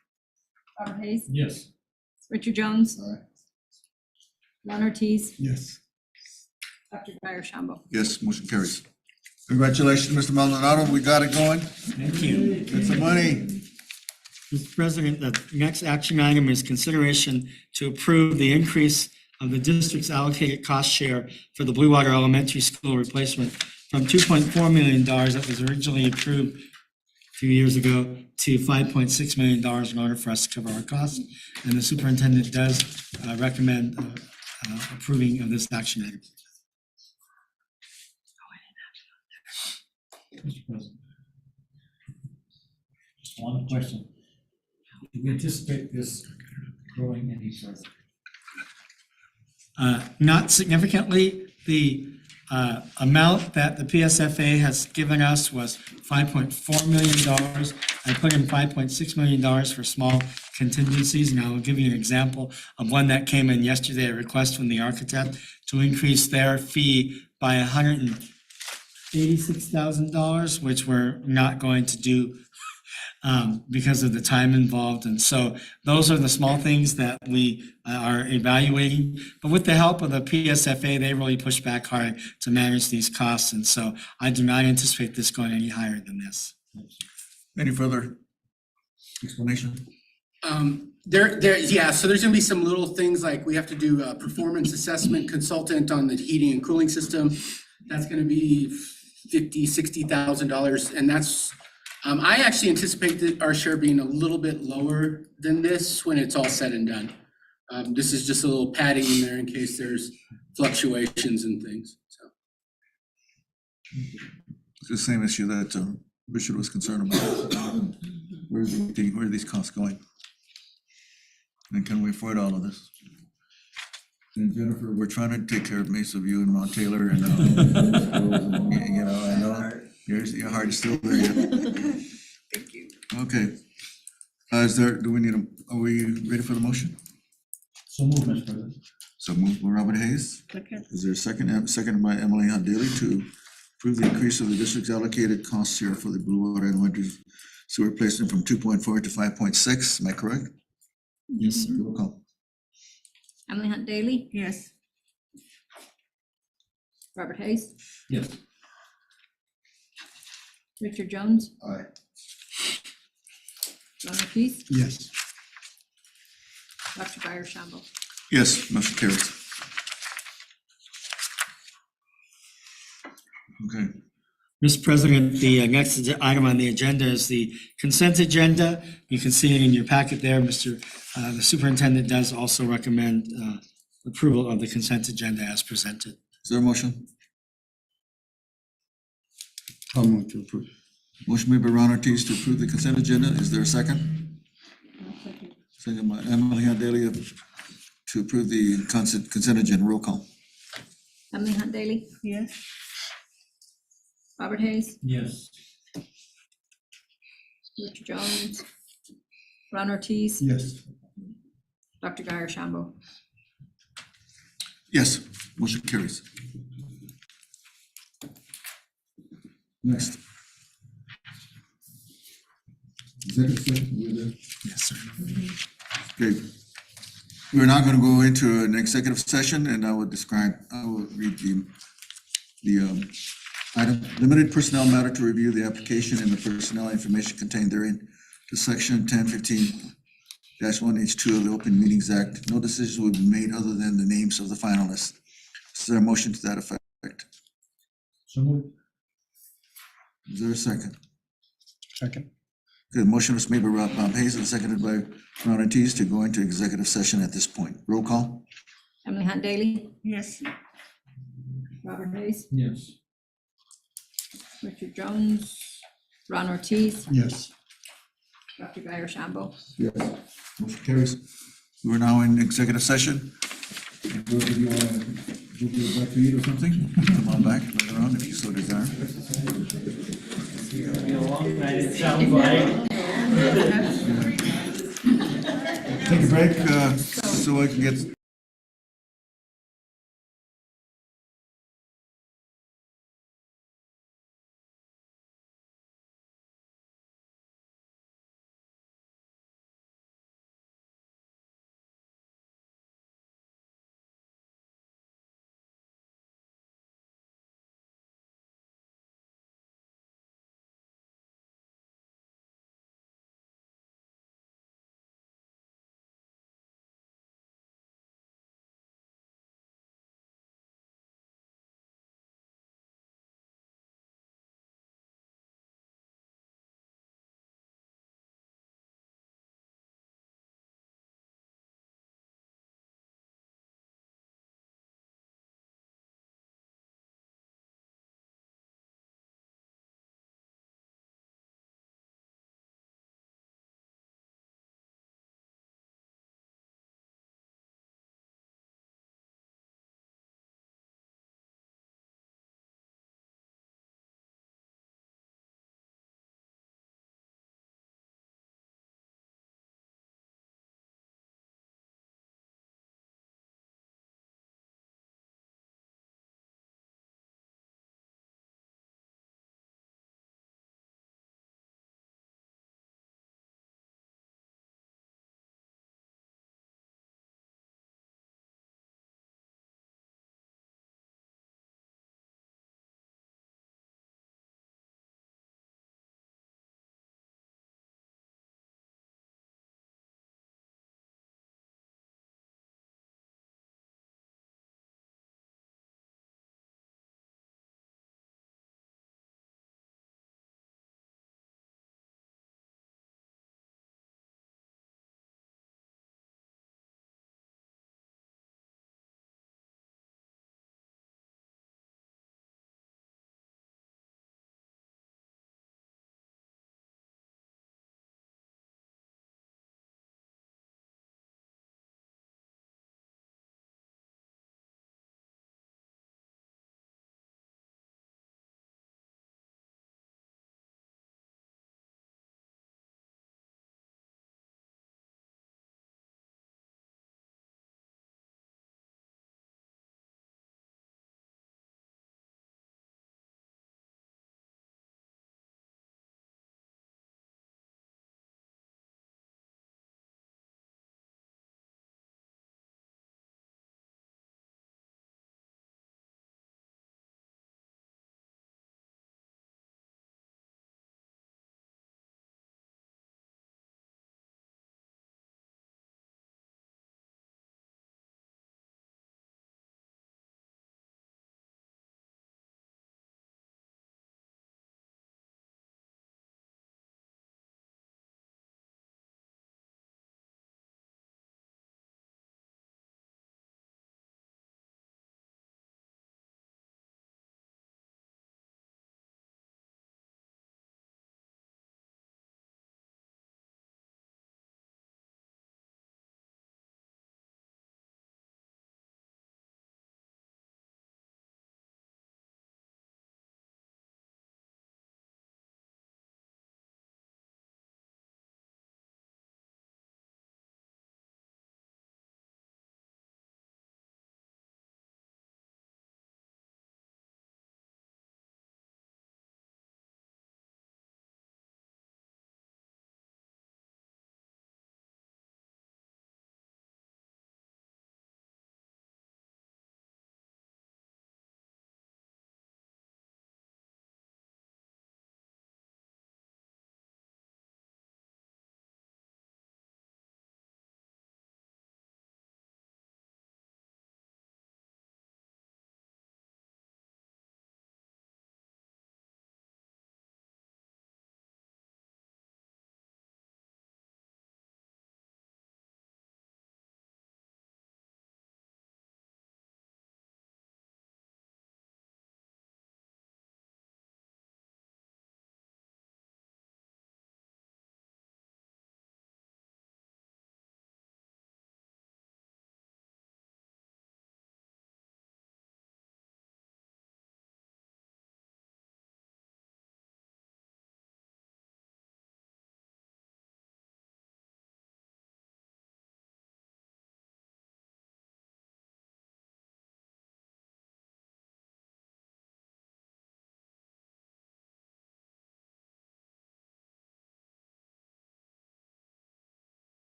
Robert Hayes. Yes. Richard Jones. Aye. Ron Ortiz. Yes. Dr. Guyer Shambo. Yes, motion carries. Congratulations, Mr. Maldonado, we got it going. Thank you. Get some money. Mr. President, the next action item is consideration to approve the increase of the district's allocated cost share for the Blue Water Elementary School replacement from $2.4 million that was originally approved a few years ago to $5.6 million in order for us to cover our costs. And the superintendent does recommend approving of this action item. Mr. President. Just one question. Do we anticipate this growing any further? Not significantly. The amount that the PSFA has given us was $5.4 million. I put in $5.6 million for small contingencies, and I will give you an example of one that came in yesterday, a request from the architect to increase their fee by $186,000, which we're not going to do because of the time involved. And so those are the small things that we are evaluating. But with the help of the PSFA, they really push back hard to manage these costs. And so I do not anticipate this going any higher than this. Any further explanation? Yeah, so there's gonna be some little things like we have to do a performance assessment consultant on the heating and cooling system. That's gonna be $50,000-$60,000, and that's, I actually anticipate that our share being a little bit lower than this when it's all said and done. This is just a little padding in there in case there's fluctuations and things, so. It's the same issue that Richard was concerned about. Where are these costs going? And can we afford all of this? And Jennifer, we're trying to take care of Mesa View and Mount Taylor and, you know, I know your heart is still there yet. Thank you. Okay. Are we ready for the motion? So move, Mr. President. So moved by Robert Hayes. Second. Is there a second? Seconded by Emily Hunt Daly to approve the increase of the district's allocated cost share for the Blue Water Elementary sewer replacement from 2.4 to 5.6. Am I correct? Yes, sir. Roll call. Emily Hunt Daly. Yes. Robert Hayes. Yes. Richard Jones. Aye. Ron Ortiz. Yes. Dr. Guyer Shambo. Yes, motion carries. Okay. Mr. President, the next item on the agenda is the consent agenda. You can see it in your packet there. The superintendent does also recommend approval of the consent agenda as presented. Is there a motion? I'll move to approve. Motion made by Ron Ortiz to approve the consent agenda. Is there a second? Second by Emily Hunt Daly to approve the consent agenda. Roll call. Emily Hunt Daly. Yes. Robert Hayes. Yes. Richard Jones. Ron Ortiz. Yes. Dr. Guyer Shambo. Yes, motion carries. Next. Executive session, we're there. Yes, sir. Okay. We're now gonna go into an executive session and I will read the item, limited personnel matter to review the application and the personnel information contained therein. The section 1015-1H2 of the Open Meetings Act. No decisions will be made other than the names of the finalists. Is there a motion to that effect? So moved. Is there a second? Second. Good, motion was made by Bob Hayes and seconded by Ron Ortiz to go into executive session at this point. Roll call? Emily Hunt Daly, Yes. Robert Hayes, Yes. Richard Jones, Ron Ortiz, Yes. Dr. Guyer Shambo. Yes. Motion carries. We're now in executive session. Those of you wanna go back to eat or something, come on back later on if you so desire. Be a long night, it sounds like. Take a break, so I can get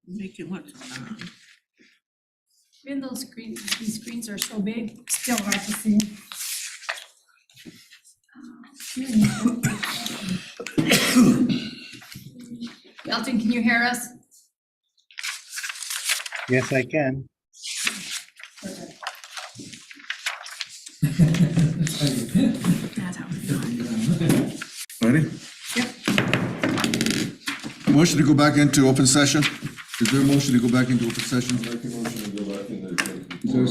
Make it much. Even those screens, these screens are so big, still hard to see. Elton, can you hear us? Yes, I can. That's how we do it. Ready? Motion to go back into open session? Is there a motion to go back into open session? Make a motion to go back into Is there-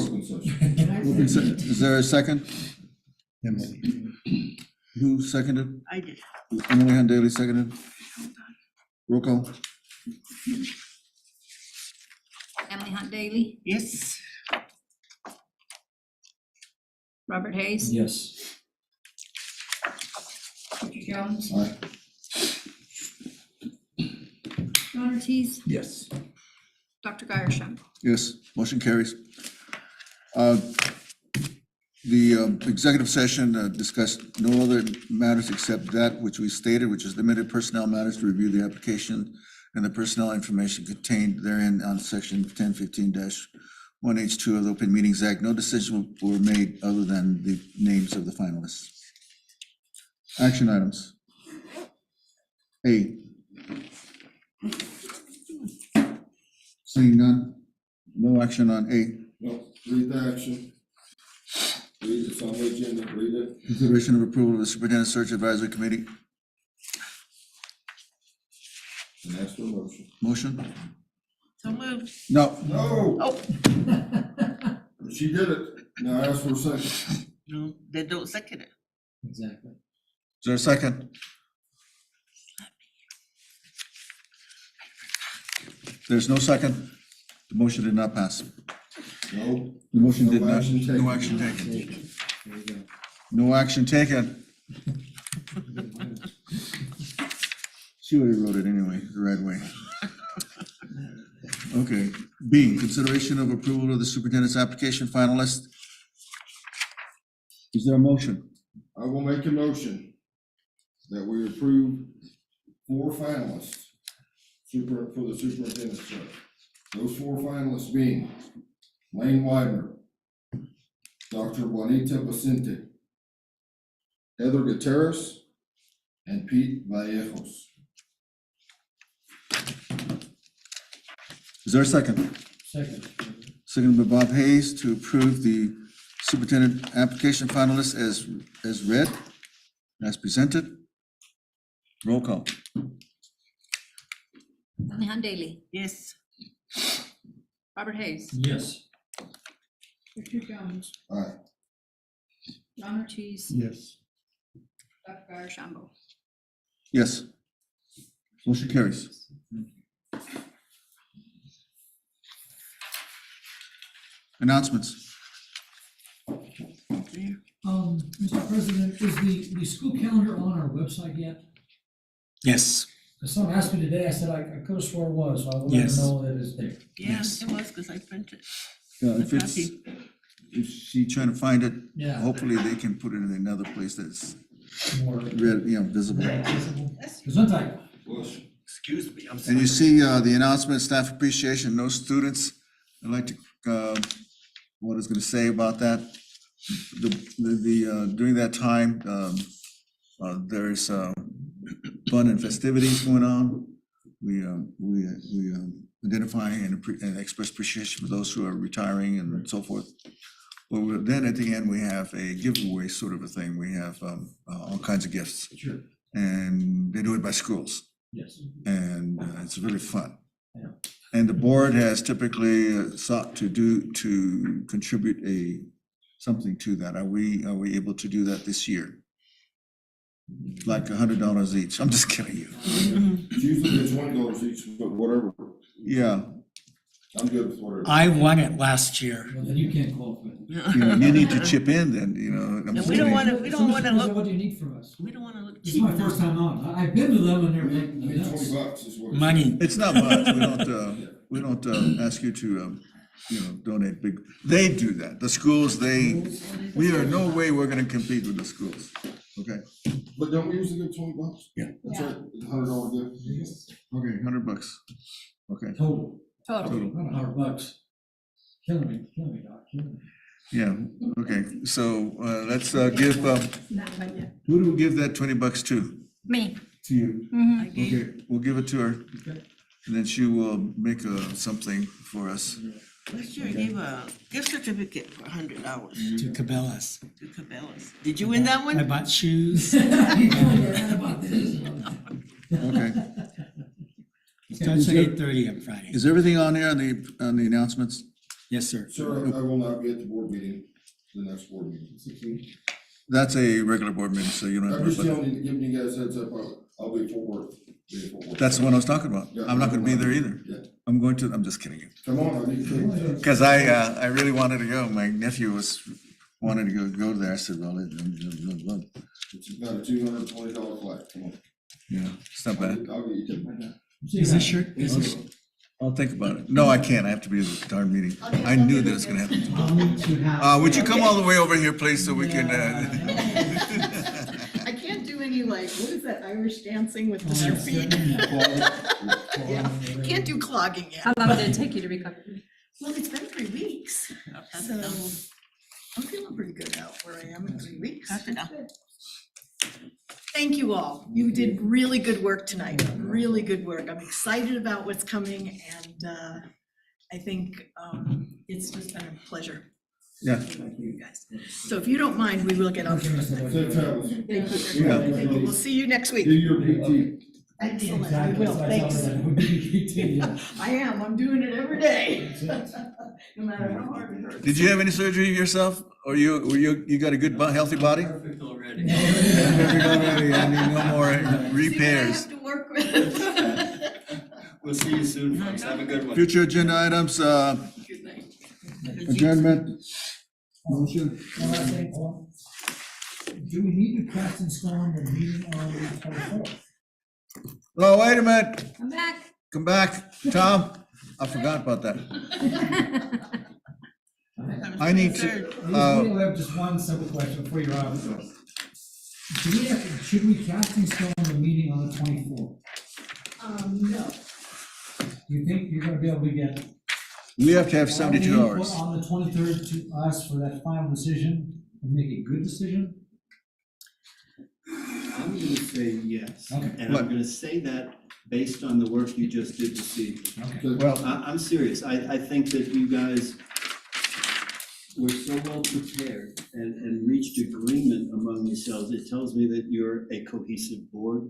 open session. Is there a second? Who seconded? I did. Emily Daly seconded. Roll call. Emily Hunt Daly, Yes. Robert Hayes, Yes. Richard Jones, Aye. Ron Ortiz, Yes. Dr. Gershon. Yes, motion carries. The executive session discussed no other matters except that which we stated, which is limited personnel matters to review the application and the personnel information contained therein on section 1015-1H2 of the Open Meetings Act. No decisions were made other than the names of the finalists. Action items. A. Seeing none, no action on A. No, read the action. Read it, it's on the agenda, read it. Consideration of approval of the Superintendent Search Advisory Committee. And ask for a motion. Motion? So moved. No. No, Oh, she did it. Now ask for a second. no, they don't second it. Exactly. Is there a second? There's no second. The motion did not pass. No. The motion No did not, action taken. no action taken. There you go. No action taken. She already wrote it anyway, the right way. Okay, B, consideration of approval of the superintendent's application finalist. Is there a motion? I will make a motion that we approve 4 finalists for the superintendent search. Those 4 finalists being Lane Widener, Dr. Juanita Vicente, Heather Gutierrez, and Pete Vallejos. Is there a second? Second. Second by Bob Hayes to approve the superintendent application finalists as read, as presented. Roll call. Emily Hunt Daly, Yes. Robert Hayes, Yes. Richard Jones, Aye. Ron Ortiz, Yes. Dr. Gershon. Yes. Motion carries. Announcements. Mr. President, is the school calendar on our website yet? Yes. Someone asked me today, I said I could have swore it was, so I will let Yes. them know that it's there. Yeah, it was, because I printed. If it's, Copy. if she trying to find it, Yeah. hopefully they can put it in another place that's More read, visible. visible. Gesundheit. Excuse me, I'm sorry. And you see, the announcement, staff appreciation, no students. I'd like to, what I was gonna say about that. During that time, there's, fun and festivities going on. We identify and express appreciation for those who are retiring and so forth. But then at the end, we have a giveaway sort of a thing. We have, all kinds of gifts. Sure. And they do it by schools. Yes. And it's really fun. Yeah. And the board has typically sought to contribute something to that. Are we able to do that this year? Like $100 each. I'm just kidding you. It's usually $20 each, but whatever. Yeah, I'm good with whatever. I won it last year. Well, then you can't qualify. you need to chip in then, I'm And we don't kidding. wanna, we don't wanna look, What do you need from us? we don't wanna look This is cheap my now. first time on. I've been to them and they're like, I think $20 is what. Money. It's not much. We don't ask you to, donate big. They do that. The schools, we are no way we're gonna compete with the schools. Okay, But don't we usually give $20? Yeah. That's right, $100 gift. okay, $100. Okay. Total. Total. Not $100. Killing me, Doc, killing me. Yeah, okay, so, let's, give, who do we give that $20 to? Me. To you. Mhm. Okay, we'll give it to her, and then she will make something for us. Last year I gave a gift certificate for $100 To Cabela's. to Cabela's. Did you win that one? I bought shoes. Okay. Starts at 8:30 on Friday. Is everything on there on the announcements? Yes, sir. Sir, I will not be at the board meeting, the next board meeting. That's a regular board meeting, so you don't have I'm to just worry about telling you, giving you guys heads up, I'll be at Fort Worth. that. That's the one I was talking about. Yeah, I'm not gonna be there either. Yeah. I'm just kidding you. Come on, I need to. Cause I really wanted to go. My nephew wanted to go there. I said, well, It's about a $220 flight, come on. yeah, it's not bad. I'll get you ticket. Is this shirt? Is this? I'll think about it. No, I can't. I have to be at the darn meeting. I knew that was gonna happen. I'll need to have. Would you come all the way over here, please, so we can, I can't do any like, what is that Irish dancing with Oh, Mr. that's Feet? good. Yeah, can't do clogging yet. How long did it take you to recover? Well, it's been 3 weeks, so I'm feeling pretty good out where I am in 3 weeks. Thank you all. You did really good work tonight, really good work. I'm excited about what's coming and I think it's just been a pleasure. Yeah. Thank you guys. So if you don't mind, we will get on. Safe travels. Thank you. Yeah. Thank you. We'll see you next week. Do your PT. Excellent, we Exactly, will, that's thanks. how that would be, yeah. I am, I'm doing it every day. No matter how hard it hurts. did you have any surgery yourself? Or you got a good, healthy body? Perfect already. I need no more See what I repairs. have to work with. We'll see you soon, folks. Have a good one. Future agenda items, Good night. adjournment, motion. One last thing, do we need to cast and storm the meeting on the 24th? Oh, wait a minute, I'm back. come back, Tom, I forgot about that. I need to, We have just one simple question before you're out. Should we cast and storm the meeting on the 24th? No. You think you're gonna be able to get? we have to have all the 72 input hours. on the 23rd to us for that final decision and make a good decision? I'm gonna say yes. Okay. And I'm gonna say that based on the work you just did this evening. Okay. Well, I'm serious. I think that you guys were so well prepared and reached agreement among yourselves. It tells me that you're a cohesive board.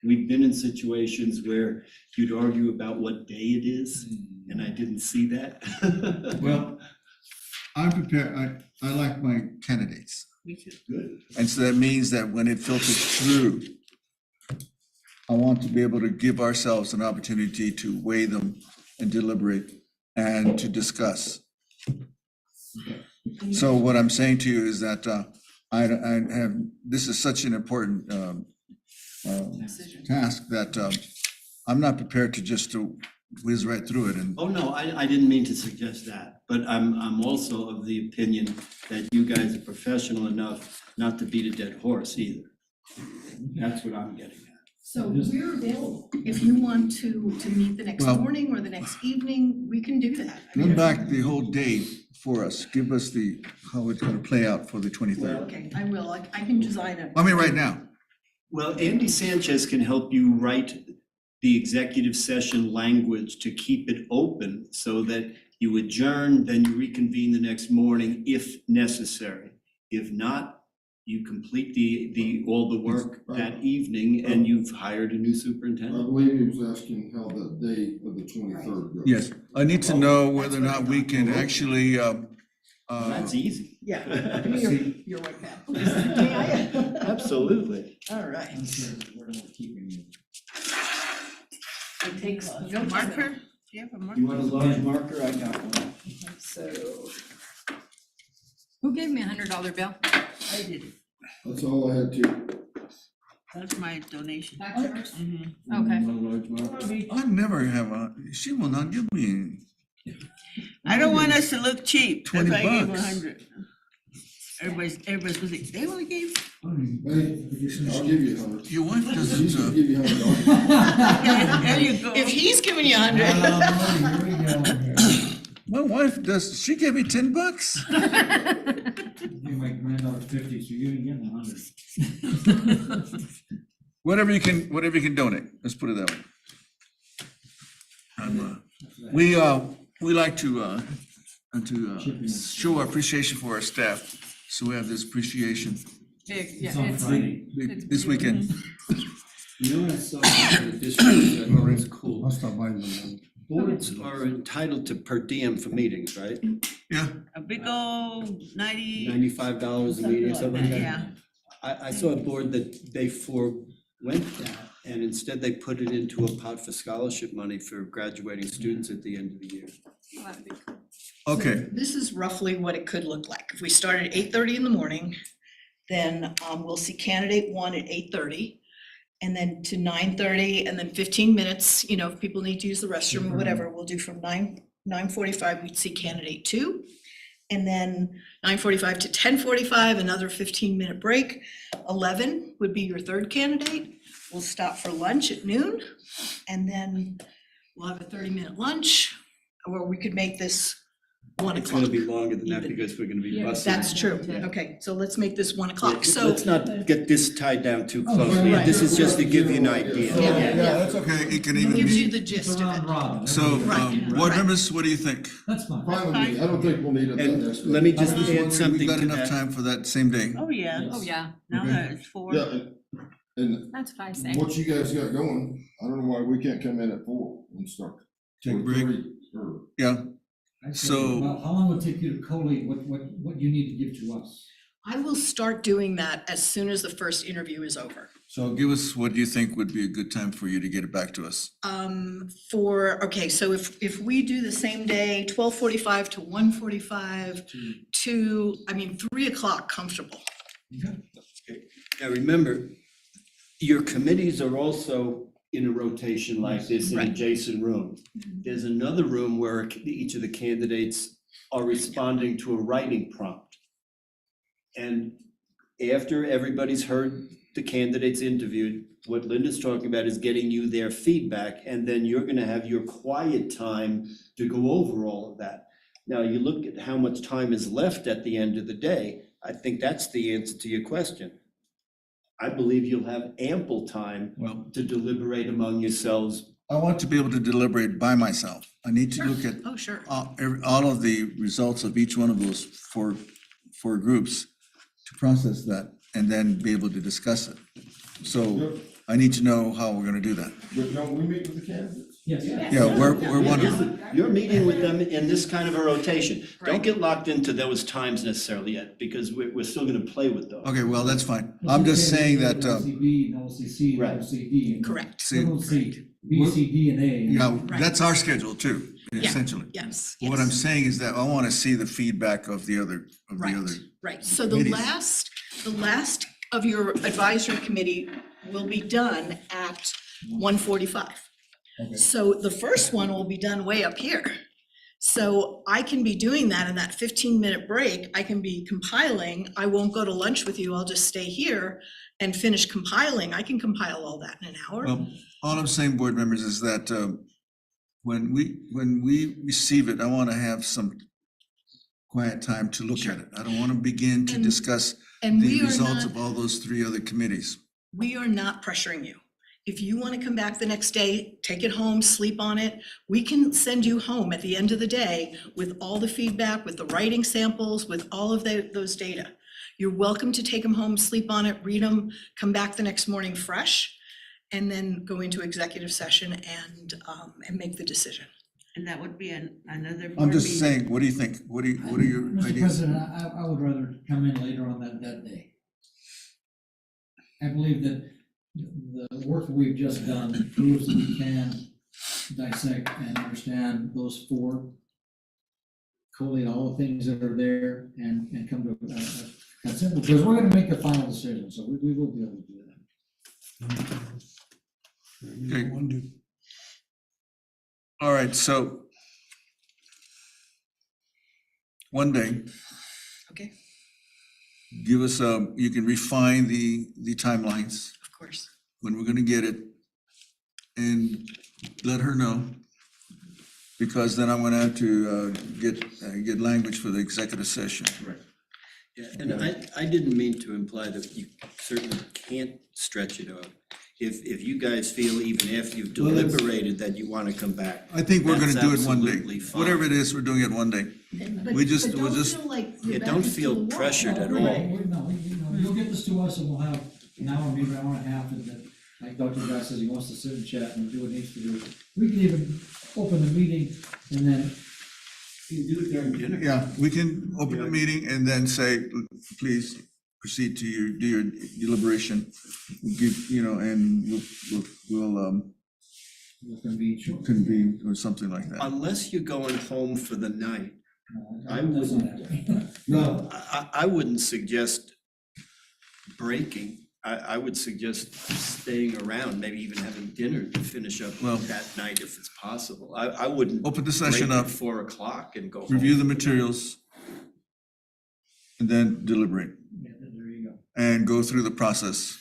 We've been in situations where you'd argue about what day it is, and I didn't see that. well, I'm prepared, I like my candidates. Me too. Good. And so that means that when it filters through, I want to be able to give ourselves an opportunity to weigh them and deliberate and to discuss. So what I'm saying to you is that I have, this is such an important task that I'm not prepared to just to whiz right through it and. Oh, no, I didn't mean to suggest that, but I'm also of the opinion that you guys are professional enough not to beat a dead horse either. That's what I'm getting at. So we're available. If you want to meet the next Well- morning or the next evening, we can do that. I mean, Run back the whole day for us, give us how it's gonna play out for the 23rd. Okay, I will. I can design it. I mean, right now. Well, Andy Sanchez can help you write the executive session language to keep it open so that you adjourn, then you reconvene the next morning if necessary. If not, you complete all the work that evening and you've hired a new I superintendent. believe he was asking how the day of the 23rd goes. Yes, I need to know whether or not we can actually, That's easy. Yeah. Give me your webcam. May I? Absolutely. All right. It takes. Marker? Do you have a marker? You want a large marker? I got one. So Who gave me $100 bill? I did it. That's all I had to. That's my donation. That's yours? Mhm. Okay. One large marker. I never have she will not give me. I don't want us to look cheap. That's why I gave 20 bucks. 100. Everybody's gonna say, they only gave. Hey, I'll give you 100. Your wife She's doesn't, gonna give you $100. There you go. If he's giving you 100. my wife does, she gave me $10. Give my granddaughter 50, so you're getting 100. Whatever you can donate, let's put it that way. We like to show our appreciation for our staff, so we have this appreciation It's on Friday. this weekend. You know what I saw in the district that was cool? Boards are entitled to per diem for meetings, right? Yeah. A big old $95 a meeting, something like that. Yeah. I saw a board that they forwent that, and instead they put it into a pot for scholarship money for graduating students at the end of the year. Okay, This is roughly what it could look like. If we start at 8:30 in the morning, then we'll see candidate 1 at 8:30. And then to 9:30, and then 15 minutes, you know, if people need to use the restroom or whatever, we'll do from 9:45, we'd see candidate 2. And then 9:45 to 10:45, another 15-minute break. 11 would be your third candidate. We'll stop for lunch at noon, and then we'll have a 30-minute lunch, or we could make this 1 It's o'clock. gonna be longer than that even. because we're gonna be busing. That's true. Okay, so let's make this 1 o'clock. So Let's not get this tied down too closely. Right. This is just to give you an idea. Yeah. that's okay, it can even gives you be, the gist of it. so, Right. board members, what do you think? That's fine. Fine with me. I don't think we'll need it that And next let me week. just I'm just add wondering, we something got to enough that. time for that same day? Oh, yeah. Oh, yeah, Now Okay. that it's 4. Yeah, and that's what I say. what you guys got going, I don't know why we can't come in at 4 and start. Take a Or break. 3, or- Yeah, I say, So- well, how long will it take you to collate what you need to give to us? I will start doing that as soon as the first interview is over. so give us what you think would be a good time for you to get it back to us. Okay, so if we do the same day, 12:45 to 1:45 to, 3 o'clock comfortable. Now, remember, your committees are also in a rotation like this in Right. adjacent rooms. There's another room where each of the candidates are responding to a writing prompt. And after everybody's heard the candidates interviewed, what Linda's talking about is getting you their feedback, and then you're gonna have your quiet time to go over all of that. Now, you look at how much time is left at the end of the day, I think that's the answer to your question. I believe you'll have ample time Well, to deliberate among yourselves. I want to be able to deliberate by myself. I need to look at Oh, sure. all of the results of each one of those four groups to process that and then be able to discuss it. So I need to know how we're gonna do that. But don't we meet with the candidates? Yes. Yeah, we're wondering, You're meeting with them in this kind of a rotation. Don't get locked into those times necessarily yet, because we're still gonna play with those. okay, well, that's fine. I'm just saying that, LCB, LCC, Right. LCD. and Correct. see, We'll see B, C, D, and A. yeah, Right. that's our schedule too, essentially. Yes. What I'm saying is that I wanna see the feedback of the other, Right. Right, so the committees. last of your advisory committee will be done at 1:45. Okay. So the first one will be done way up here. So I can be doing that in that 15-minute break. I can be compiling. I won't go to lunch with you. I'll just stay here and finish compiling. I can compile all that in an hour. Well, all I'm saying, board members, is that when we receive it, I want to have some quiet time to look at it. I don't want to begin to And- discuss And the we are results not, of all those 3 other committees. we are not pressuring you. If you want to come back the next day, take it home, sleep on it, we can send you home at the end of the day with all the feedback, with the writing samples, with all of those data. You're welcome to take them home, sleep on it, read them, come back the next morning fresh, and then go into executive session and make the decision. And that would be another I'm board just meeting. saying, what do you think? What are your Mr. ideas? President, I would rather come in later on that day. I believe that the work we've just done proves that we can dissect and understand those 4, collate all the things that are there and come to a simple, because we're gonna make the final decision, so we will be able to do that. Okay. All right, so one day. Okay. give us, you can refine the timelines, Of course. when we're gonna get it. And let her know, because then I'm gonna have to, get language for the executive session. Right. Yeah, and I didn't mean to imply that you certainly can't stretch it out. If you guys feel even after you've Well, it's- deliberated that you wanna come back. I think we're gonna that's do it one day. absolutely fine. Whatever it is, we're doing it one day. We'll just, Yeah, don't feel pressured at all. No, you'll get this to us and we'll have an hour, maybe an hour and a half, and then, like Dr. Guy says, he wants to sit and chat and do what he needs to do. We can even open the meeting and then. You do it during dinner. Yeah, we can open the meeting and then say, please proceed to do your deliberation. Give, and we'll convene or something like that. Unless you're going home for the night, I That's not wouldn't, happening. No, I wouldn't suggest breaking. I would suggest staying around, maybe even having dinner to finish up Well- that night if it's possible. I wouldn't. Open the session break up. at 4 o'clock and go home. review the for night. materials, and then deliberate, Yeah, there you go. and go through the process.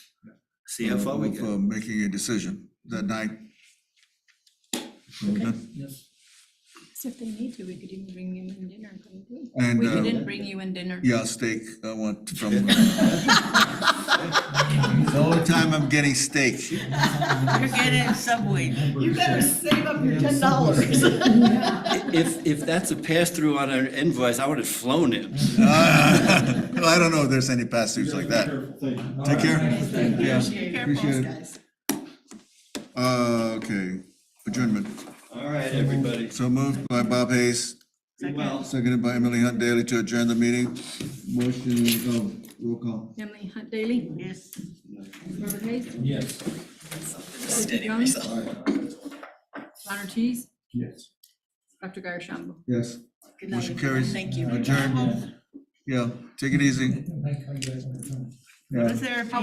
See how far we of, get. making a decision that night. Okay. Yes. So if they need to, we could even bring you in dinner. couldn't we? And, We uh, didn't bring you in dinner. Yeah, steak, I want from. It's the only time I'm getting steak. You're getting Subway. You better save up your $10. If that's a pass-through on an invoice, I would have flown in. Well, I don't know if there's any pass-throughs like that. Take care. Yeah, appreciate it. Okay, adjournment. All right, everybody. So moved by Bob Hayes, Be well. seconded by Emily Hunt Daly to adjourn the meeting. Motion, roll call. Emily Hunt Daly, Yes. Robert Hayes, Yes. Steady Jones, myself. Ron Ortiz, Yes. Dr. Guy Shambo. Yes. Good night, Motion everyone. carries. Thank you. Adjourned. Yeah, take it easy. Thank you guys for coming. Yeah. Therapy.